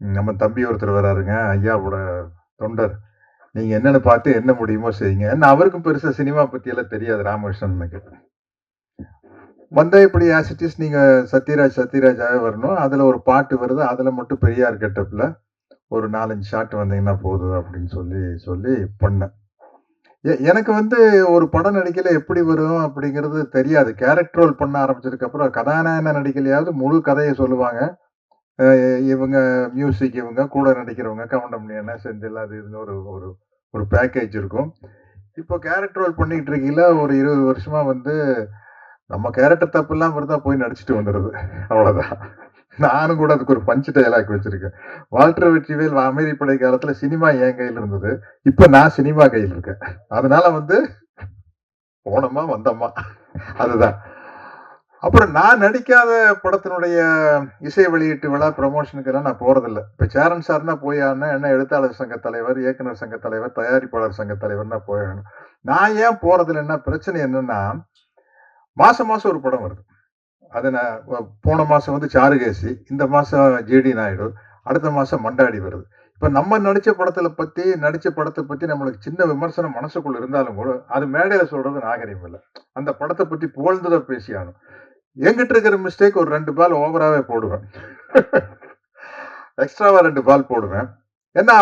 நம்ம தம்பி ஒருத்தர் வராருங்க, ஐயாவோட தொண்டர், நீங்க என்னன்னு பார்த்து என்ன முடியுமோ செய்யுங்க. ஏன்னா அவருக்கும் பெருசா சினிமா பத்தி எல்லாம் தெரியாது ராமகிருஷ்ணனுக்கு. வந்தா இப்படி ஆசிட்டிஸ் நீங்க சத்யராஜாவே வரணும், அதுல ஒரு பாட்டு வருது, அதுல மட்டும் பெரியார் கெட்டப்ல ஒரு 4-5 ஷாட் வந்தீங்கன்னா போதும் அப்படின்னு சொல்லி பண்ணேன். எனக்கு வந்து ஒரு படம் நடிக்கல எப்படி வரும் அப்படிங்கிறது தெரியாது. கேரக்டர் ரோல் பண்ண ஆரம்பிச்சதுக்கு அப்புறம் கதாநாயகன நடிக்கலையாவது முழு கதையை சொல்லுவாங்க. இவங்க மியூசிக், இவங்க கூட நடிக்கிறவங்க கவுண்டமணி செந்தில், அது ஒரு ஒரு ஒரு பேக்கேஜ் இருக்கும். இப்போ கேரக்டர் ரோல் பண்ணிட்டு இருக்கீங்கள, ஒரு 20 வருஷமா வந்து நம்ம கேரக்டர் தப்புலாம் வருதா போய் நடிச்சுட்டு வந்துடுது, அவ்வளவுதான். நானும் கூட அதுக்கு ஒரு பஞ்சு டயலாக் வச்சிருக்கேன். வால்டர் வெற்றிவேல் அமைதிப்படை காலத்துல சினிமா என் கையில் இருந்தது, இப்ப நான் சினிமா கையில் இருக்கேன். அதனால வந்து போனோமா வந்தோமா, அதுதான். அப்புறம் நான் நடிக்காத படத்தினுடைய இசை வெளியீட்டு விழா ப்ரமோஷனுக்கு எல்லாம் நான் போறதில்லை. இப்ப சேரன் சார்னா போய் ஆகணும், என்ன எழுத்தாளர் சங்க தலைவர், இயக்குனர் சங்க தலைவர், தயாரிப்பாளர் சங்க தலைவர்னா போயிடணும். நான் ஏன் போறதில்லைன்னா, பிரச்சனை என்னன்னா, மாசம் ஒரு படம் வருது. அது நான் போன மாசம் வந்து சாருகேசி, இந்த மாசம் ஜிடி நாயுடு, அடுத்த மாசம் மண்டாடி வருது. இப்ப நம்ம நடிச்ச படத்தை பத்தி நம்மளுக்கு சின்ன விமர்சனம் மனசுக்குள்ள இருந்தாலும் கூட அது மேடையில சொல்றது நாகரிகம் இல்லை. அந்த படத்தை பத்தி புகழ்ந்துதான் பேசியானும். என்கிட்ட இருக்கிற மிஸ்டேக், ஒரு 2 பால் ஓவராவே போடுவேன், எக்ஸ்ட்ராவா 2 பால் போடுவேன். ஏன்னா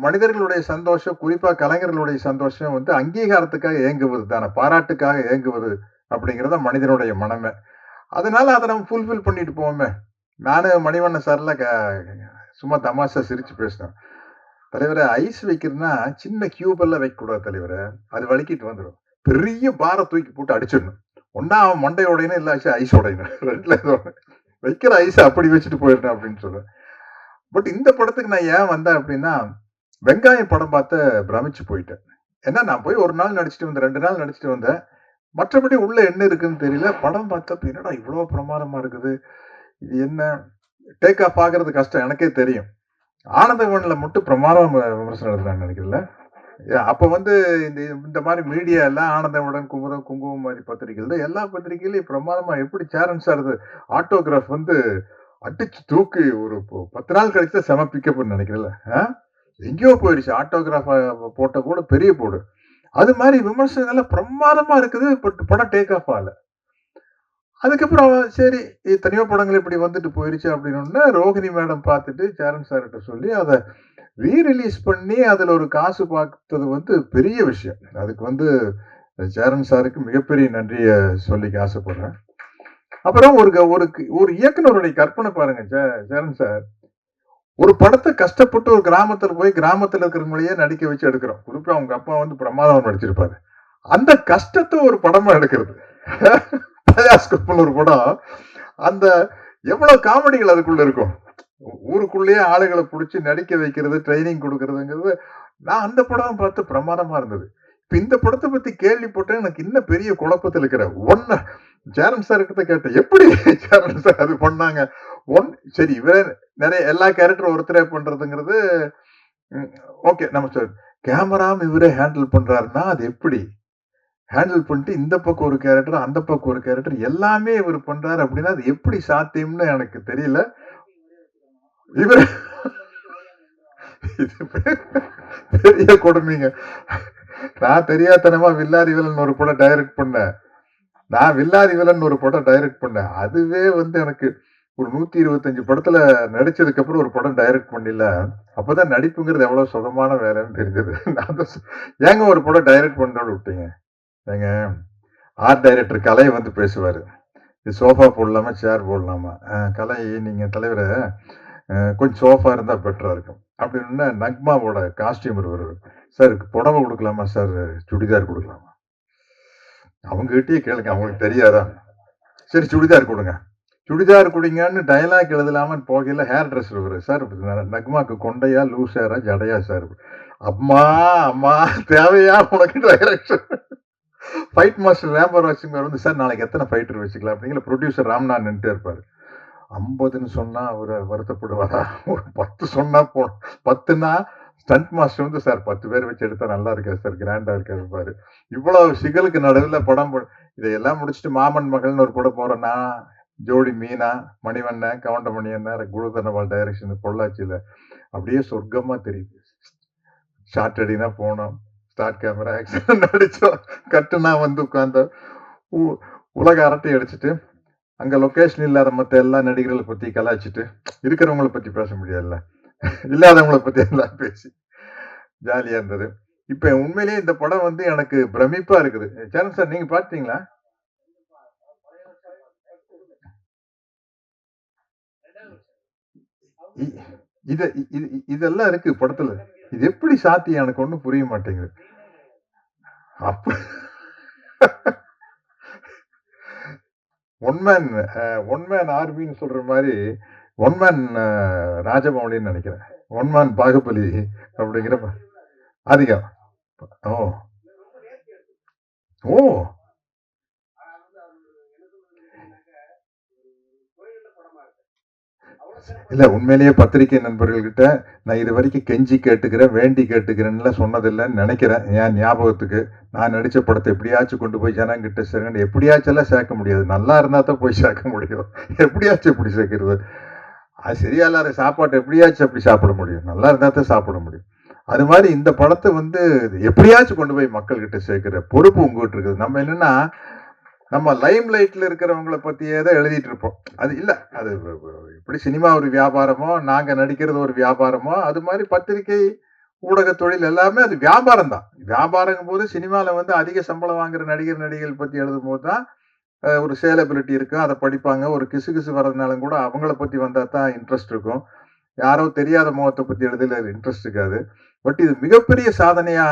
மனிதர்களுடைய சந்தோஷம், குறிப்பா கலைஞர்களுடைய சந்தோஷம் வந்து அங்கீகாரத்துக்காக ஏங்குவது தானே, பாராட்டுக்காக ஏங்குவது அப்படிங்கிறத மனிதனுடைய மனமே. அதனால அதை நம்ம ஃபுல்ஃபில் பண்ணிட்டு போவோமே. நானு மணிவண்ணன் சார்ல சும்மா தமாஷா சிரிச்சு பேசினேன். தலைவரை, ஐஸ் வைக்கிறதுனா சின்ன கியூப் எல்லாம் வைக்க கூடாது தலைவரை, அது வலிக்கிட்டு வந்துடும். பெரிய பாரை தூக்கி போட்டு அடிச்சிடணும். ஒன்னா அவன் மண்டை உடையணும், இல்லாச்சு ஐஸ் உடையணும், 2ல ஏதோ வைக்கிற ஐஸ் அப்படி வச்சுட்டு போயிடணும் அப்படின்னு சொல்றேன். பட் இந்த படத்துக்கு நான் ஏன் வந்தேன் அப்படின்னா, வெங்காயம் படம் பார்த்து பிரமிச்சு போயிட்டேன். ஏன்னா நான் போய் 1 நாள் நடிச்சுட்டு வந்தேன், 2 நாள் நடிச்சுட்டு வந்தேன். மற்றபடி உள்ள என்ன இருக்குன்னு தெரியல. படம் பார்த்தப்ப என்னடா இவ்வளவு பிரமாதமா இருக்குது, இது என்ன, டேக் ஆஃப் ஆகிறது கஷ்டம் எனக்கே தெரியும். ஆனந்தவன்ல மட்டும் பிரமாதம் விமர்சனம் எழுதுறான்னு நினைக்கிறேன். அப்ப வந்து இந்த மாதிரி மீடியா எல்லாம் ஆனந்தவுடன், குங்குமம் மாதிரி பத்திரிகைகள், எல்லா பத்திரிகையிலையும் பிரமாதமா எப்படி சேரன் சார் ஆட்டோகிராஃப் வந்து அடிச்சு தூக்கி ஒரு 10 நாள் கழிச்சு செம பிக்கப் நினைக்கிறேன். எங்கேயோ போயிடுச்சு, ஆட்டோகிராஃப் போட்ட கூட பெரிய போடு. அது மாதிரி விமர்சனங்கள்லாம் பிரமாதமா இருக்குது. பட் படம் டேக் ஆஃப் ஆகல. அதுக்கப்புறம் சரி, எத்தனையோ படங்கள் இப்படி வந்துட்டு போயிருச்சு அப்படின்னு ரோஹிணி மேடம் பார்த்துட்டு சேரன் சார்கிட்ட சொல்லி அதை ரீரிலீஸ் பண்ணி அதுல ஒரு காசு பார்த்தது வந்து பெரிய விஷயம். அதுக்கு வந்து சேரன் சாருக்கு மிகப்பெரிய நன்றியை சொல்லிக்க ஆசைப்படுறேன். அப்புறம் ஒரு இயக்குனருடைய கற்பனை பாருங்க. சேரன் சார் ஒரு படத்தை கஷ்டப்பட்டு ஒரு கிராமத்துல போய் கிராமத்துல இருக்கிறவங்களையே நடிக்க வச்சு எடுக்கிறோம். குறிப்பா அவங்க அப்பா வந்து பிரமாதம் நடிச்சிருப்பாரு. அந்த கஷ்டத்தை ஒரு படமா எடுக்கிறது. பயாஸ்கோப்னு ஒரு படம், அந்த எவ்வளவு காமெடிகள் அதுக்குள்ள இருக்கும். ஊருக்குள்ளேயே ஆளுகளை பிடிச்சி நடிக்க வைக்கிறது, ட்ரைனிங் கொடுக்கறதுங்கிறது, நான் அந்த படம் பார்த்து பிரமாதமா இருந்தது. இப்ப இந்த படத்தை பத்தி கேள்விப்பட்டேன், எனக்கு இன்னும் பெரிய குழப்பத்தில் இருக்கிறேன். சேரன் சார் கிட்ட கேட்டேன், எப்படி சேரன் சார் அது பண்ணாங்க? சரி, இவரே நிறைய எல்லா கேரக்டரும் ஒருத்தரே பண்றதுங்கிறது ஓகே, நம்ம கேமராவும் இவரே ஹேண்டில் பண்றாருன்னா அது எப்படி? ஹேண்டில் பண்ணிட்டு இந்த பக்கம் ஒரு கேரக்டர், அந்த பக்கம் ஒரு கேரக்டர் எல்லாமே இவர் பண்றாரு அப்படின்னா அது எப்படி சாத்தியம்னு எனக்கு தெரியல. இவர் இது பெரிய கொடுமைங்க. நான் தெரியாதனமா வில்லாதி வில்லன் ஒரு படம் டைரக்ட் பண்ணேன். அதுவே வந்து எனக்கு ஒரு 125 படத்துல நடிச்சதுக்கு அப்புறம் ஒரு படம் டைரக்ட் பண்ணல. அப்பதான் நடிப்புங்கிறது எவ்வளவு சுகமான வேலைன்னு தெரிஞ்சது. நான் தான் ஏங்க ஒரு படம் டைரக்ட் பண்ணோன்னு விட்டீங்க. ஏங்க ஆர்ட் டைரக்டர் கலை வந்து பேசுவாரு. இது சோஃபா போடலாமா, சேர் போடலாமா? கலை நீங்க தலைவர கொஞ்சம் சோஃபா இருந்தா பெட்டரா இருக்கும். அப்படின்னா நக்மாவோட காஸ்டியூமர் வருவாரு. சார் புடவை கொடுக்கலாமா சார்? சுடிதார் கொடுக்கலாமா? அவங்ககிட்டயே கேளுங்க, அவங்களுக்கு தெரியாதா? சரி சுடிதார் கொடுங்க. சுடிதார் குடிங்கன்னு டயலாக் எழுதலாம போகையில ஹேர் ட்ரெஸ்ஸர் வருவாரு. Sir நக்மாக்கு கொண்டையா, loose Hera, ஜடையா sir? அம்மா அம்மா தேவையா உனக்கு டைரக்ஷன்? ஃபைட் மாஸ்டர் ரேம்பர் வாசிங்கார் வந்து சார் நாளைக்கு எத்தனை ஃபைட்டர் வச்சுக்கலாம் அப்படிங்கிற ப்ரொடியூசர் ராம்நாத் நின்றுட்டே இருப்பாரு. 50ன்னு சொன்னா அவரு வருத்தப்படுவாரா? ஒரு 10 சொன்னா 10ன்னா ஸ்டண்ட் மாஸ்டர் வந்து சார் 10 பேர் வச்சு எடுத்தா நல்லா இருக்காது சார், கிராண்டா இருக்காது பாரு. இவ்வளவு சிகலுக்கு நடுவில் படம் இதையெல்லாம் முடிச்சுட்டு மாமன் மகள்னு ஒரு படம் போறேன்னா ஜோடி மீனா, மணிவண்ணன், கவுண்டமணி அண்ணன், குருதனவால் டைரக்ஷன் பொள்ளாச்சியில அப்படியே சொர்க்கமா தெரியுது. ஷார்ட் அடினா போனோம், ஸ்டார்ட் கேமரா ஆக்ஷன் நடிச்சோம், கட்டுனா வந்து உட்கார்ந்த உலக அரட்டை அடிச்சுட்டு அங்க லொகேஷன் இல்லாத மற்ற எல்லா நடிகர்களை பத்தி கலாய்ச்சிட்டு இருக்கிறவங்களை பத்தி பேச முடியாதுல்ல, இல்லாதவங்களை பத்தி எல்லாம் பேசி ஜாலியா இருந்தது. இப்ப உண்மையிலேயே இந்த படம் வந்து எனக்கு பிரமிப்பா இருக்குது. சேனல் சார் நீங்க பாத்தீங்களா? இதெல்லாம் இருக்கு படத்துல. இது எப்படி சாத்தியம் எனக்கு ஒண்ணும் புரிய மாட்டேங்குது. அப்ப ஒன்மேன் ஆர்மின்னு சொல்ற மாதிரி ஒன்மேன் ராஜமௌலின்னு நினைக்கிறேன். ஒன்மேன் பாகுபலி அப்படிங்கிற அதிகம். ஓ ஓ இல்ல உண்மையிலேயே பத்திரிகை நண்பர்கள்கிட்ட நான் இது வரைக்கும் கெஞ்சி கேட்டுக்கிறேன், வேண்டி கேட்டுக்கிறேன்னு சொன்னதில்லைன்னு நினைக்கிறேன். என் ஞாபகத்துக்கு நான் நடிச்ச படத்தை எப்படியாச்சும் கொண்டு போய் ஜனங்கிட்ட சேர்க்கணும். எப்படியாச்சும் எல்லாம் சேர்க்க முடியாது, நல்லா இருந்தா தான் போய் சேர்க்க முடியும். எப்படியாச்சும் எப்படி சேர்க்கிறது? அது சரியா இல்லாத சாப்பாட்டை எப்படியாச்சும் அப்படி சாப்பிட முடியும், நல்லா இருந்தா தான் சாப்பிட முடியும். அது மாதிரி இந்த படத்தை வந்து எப்படியாச்சும் கொண்டு போய் மக்கள் கிட்ட சேர்க்கிற பொறுப்பு உங்ககிட்ட இருக்குது. நம்ம என்னன்னா நம்ம லைம் லைட்ல இருக்கிறவங்களை பத்தியே தான் எழுதிட்டு இருப்போம். அது இல்ல, அது இப்படி சினிமா ஒரு வியாபாரமோ, நாங்க நடிக்கிறது ஒரு வியாபாரமோ, அது மாதிரி பத்திரிகை ஊடக தொழில் எல்லாமே அது வியாபாரம் தான். வியாபாரம் போது சினிமால வந்து அதிக சம்பளம் வாங்குற நடிகர்கள் பத்தி எழுதும் போது தான் ஒரு சேலபிலிட்டி இருக்கும், அதை படிப்பாங்க. ஒரு கிசு கிசு வர்றதுனாலும் கூட அவங்கள பத்தி வந்தா தான் இன்ட்ரெஸ்ட் இருக்கும். யாரோ தெரியாத முகத்தை பத்தி எழுதல இன்ட்ரெஸ்ட் இருக்காது. பட் இது மிகப்பெரிய சாதனையா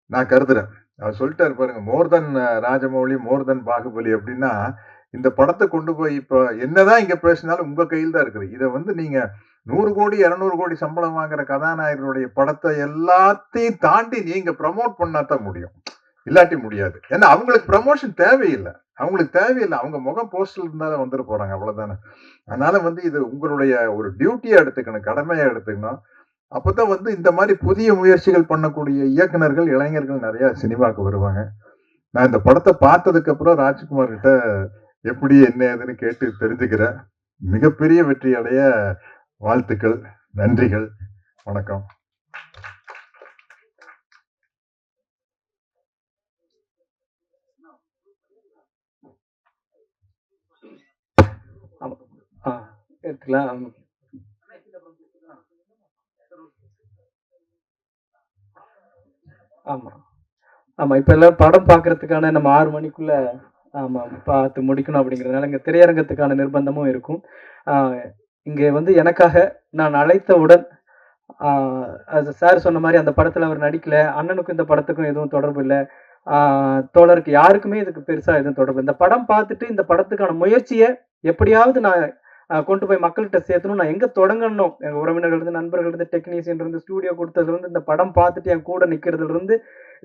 நான் கருதுறேன். அவர் சொல்லிட்டாரு பாருங்க, மோர் தென் ராஜமௌலி, மோர் தென் பாகுபலி அப்படின்னா இந்த படத்தை கொண்டு போய் இப்ப என்னதான் இங்க பேசினாலும் உங்க கையில் தான் இருக்குது. இதை வந்து நீங்க 100 கோடி 200 கோடி சம்பளம் வாங்குற கதாநாயகனுடைய படத்தை எல்லாத்தையும் தாண்டி நீங்க ப்ரமோட் பண்ணாதான் முடியும், இல்லாட்டி முடியாது. ஏன்னா அவங்களுக்கு ப்ரமோஷன் தேவையில்லை, அவங்க முகம் போஸ்டர் இருந்தாலும் வந்துட்டு போறாங்க, அவ்வளவுதானே. அதனால வந்து இது உங்களுடைய ஒரு டியூட்டியா எடுத்துக்கணும், கடமையா எடுத்துக்கணும். அப்பதான் வந்து இந்த மாதிரி புதிய முயற்சிகள் பண்ணக்கூடிய இயக்குனர்கள், இளைஞர்கள் நிறைய சினிமாவுக்கு வருவாங்க. நான் இந்த படத்தை பார்த்ததுக்கு அப்புறம் ராஜ்குமார் கிட்ட எப்படி என்ன ஏதுன்னு கேட்டு தெரிஞ்சுக்கிறேன். மிகப்பெரிய வெற்றி அடைய வாழ்த்துக்கள், நன்றிகள், வணக்கம். எடுத்துக்கலாம். ஆமா ஆமா, இப்ப எல்லாம் படம் பாக்குறதுக்கான நம்ம 6 மணிக்குள்ள ஆமா பார்த்து முடிக்கணும் அப்படிங்கிறதுனால இங்க திரையரங்கத்துக்கான நிர்பந்தமும் இருக்கும். இங்க வந்து எனக்காக நான் அழைத்தவுடன் அது சார் சொன்ன மாதிரி அந்த படத்துல அவர் நடிக்கல, அண்ணனுக்கும் இந்த படத்துக்கும் எதுவும் தொடர்பு இல்லை, தோழருக்கு யாருக்குமே இதுக்கு பெருசா எதுவும் தொடர்பு. இந்த படம் பார்த்துட்டு இந்த படத்துக்கான முயற்சியை எப்படியாவது நான் கொண்டு போய் மக்கள்கிட்ட சேர்த்தணும். நான் எங்க தொடங்கணும், எங்க உறவினர்கள் இருந்து, நண்பர்கள் இருந்து, டெக்னீசியன் இருந்து, ஸ்டூடியோ கொடுத்ததுல இருந்து, இந்த படம் பார்த்துட்டு என் கூட நிக்கிறதுல இருந்து,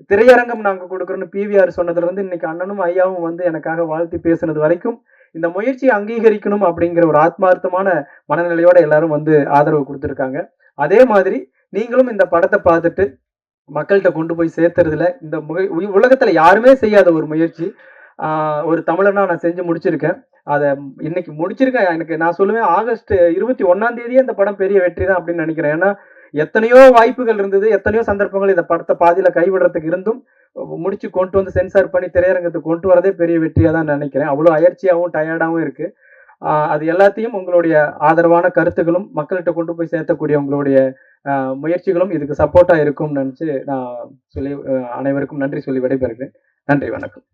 திரையரங்கம் நாங்க கொடுக்குறோன்னு பிவிஆர் சொன்னதுல இருந்து, இன்னைக்கு அண்ணனும் ஐயாவும் வந்து எனக்காக வாழ்த்தி பேசுனது வரைக்கும் இந்த முயற்சியை அங்கீகரிக்கணும் அப்படிங்கிற ஒரு ஆத்மார்த்தமான மனநிலையோட எல்லாரும் வந்து ஆதரவு கொடுத்துருக்காங்க. அதே மாதிரி நீங்களும் இந்த படத்தை பார்த்துட்டு மக்கள்கிட்ட கொண்டு போய் சேர்த்துறதுல இந்த உலகத்துல யாருமே செய்யாத ஒரு முயற்சி. ஒரு தமிழனா நான் செஞ்சு முடிச்சிருக்கேன். அதை இன்னைக்கு முடிச்சிருக்கேன். எனக்கு நான் சொல்லுவேன் ஆகஸ்ட் 21ஆம் தேதியே இந்த படம் பெரிய வெற்றி தான் அப்படின்னு நினைக்கிறேன். ஏன்னா எத்தனையோ வாய்ப்புகள் இருந்தது, எத்தனையோ சந்தர்ப்பங்கள் இந்த படத்தை பாதியில கைவிடுறதுக்கு இருந்தும் முடிச்சு கொண்டு வந்து சென்சார் பண்ணி திரையரங்கத்துக்கு கொண்டு வரதே பெரிய வெற்றியா தான் நினைக்கிறேன். அவ்வளோ அயற்சியாகவும் டயர்டாகவும் இருக்கு. அது எல்லாத்தையும் உங்களுடைய ஆதரவான கருத்துக்களும் மக்கள்கிட்ட கொண்டு போய் சேர்த்தக்கூடிய உங்களுடைய முயற்சிகளும் இதுக்கு சப்போர்ட்டா இருக்கும்னு நினைச்சு நான் சொல்லி அனைவருக்கும் நன்றி சொல்லி விடைபெறுகிறேன். நன்றி, வணக்கம்.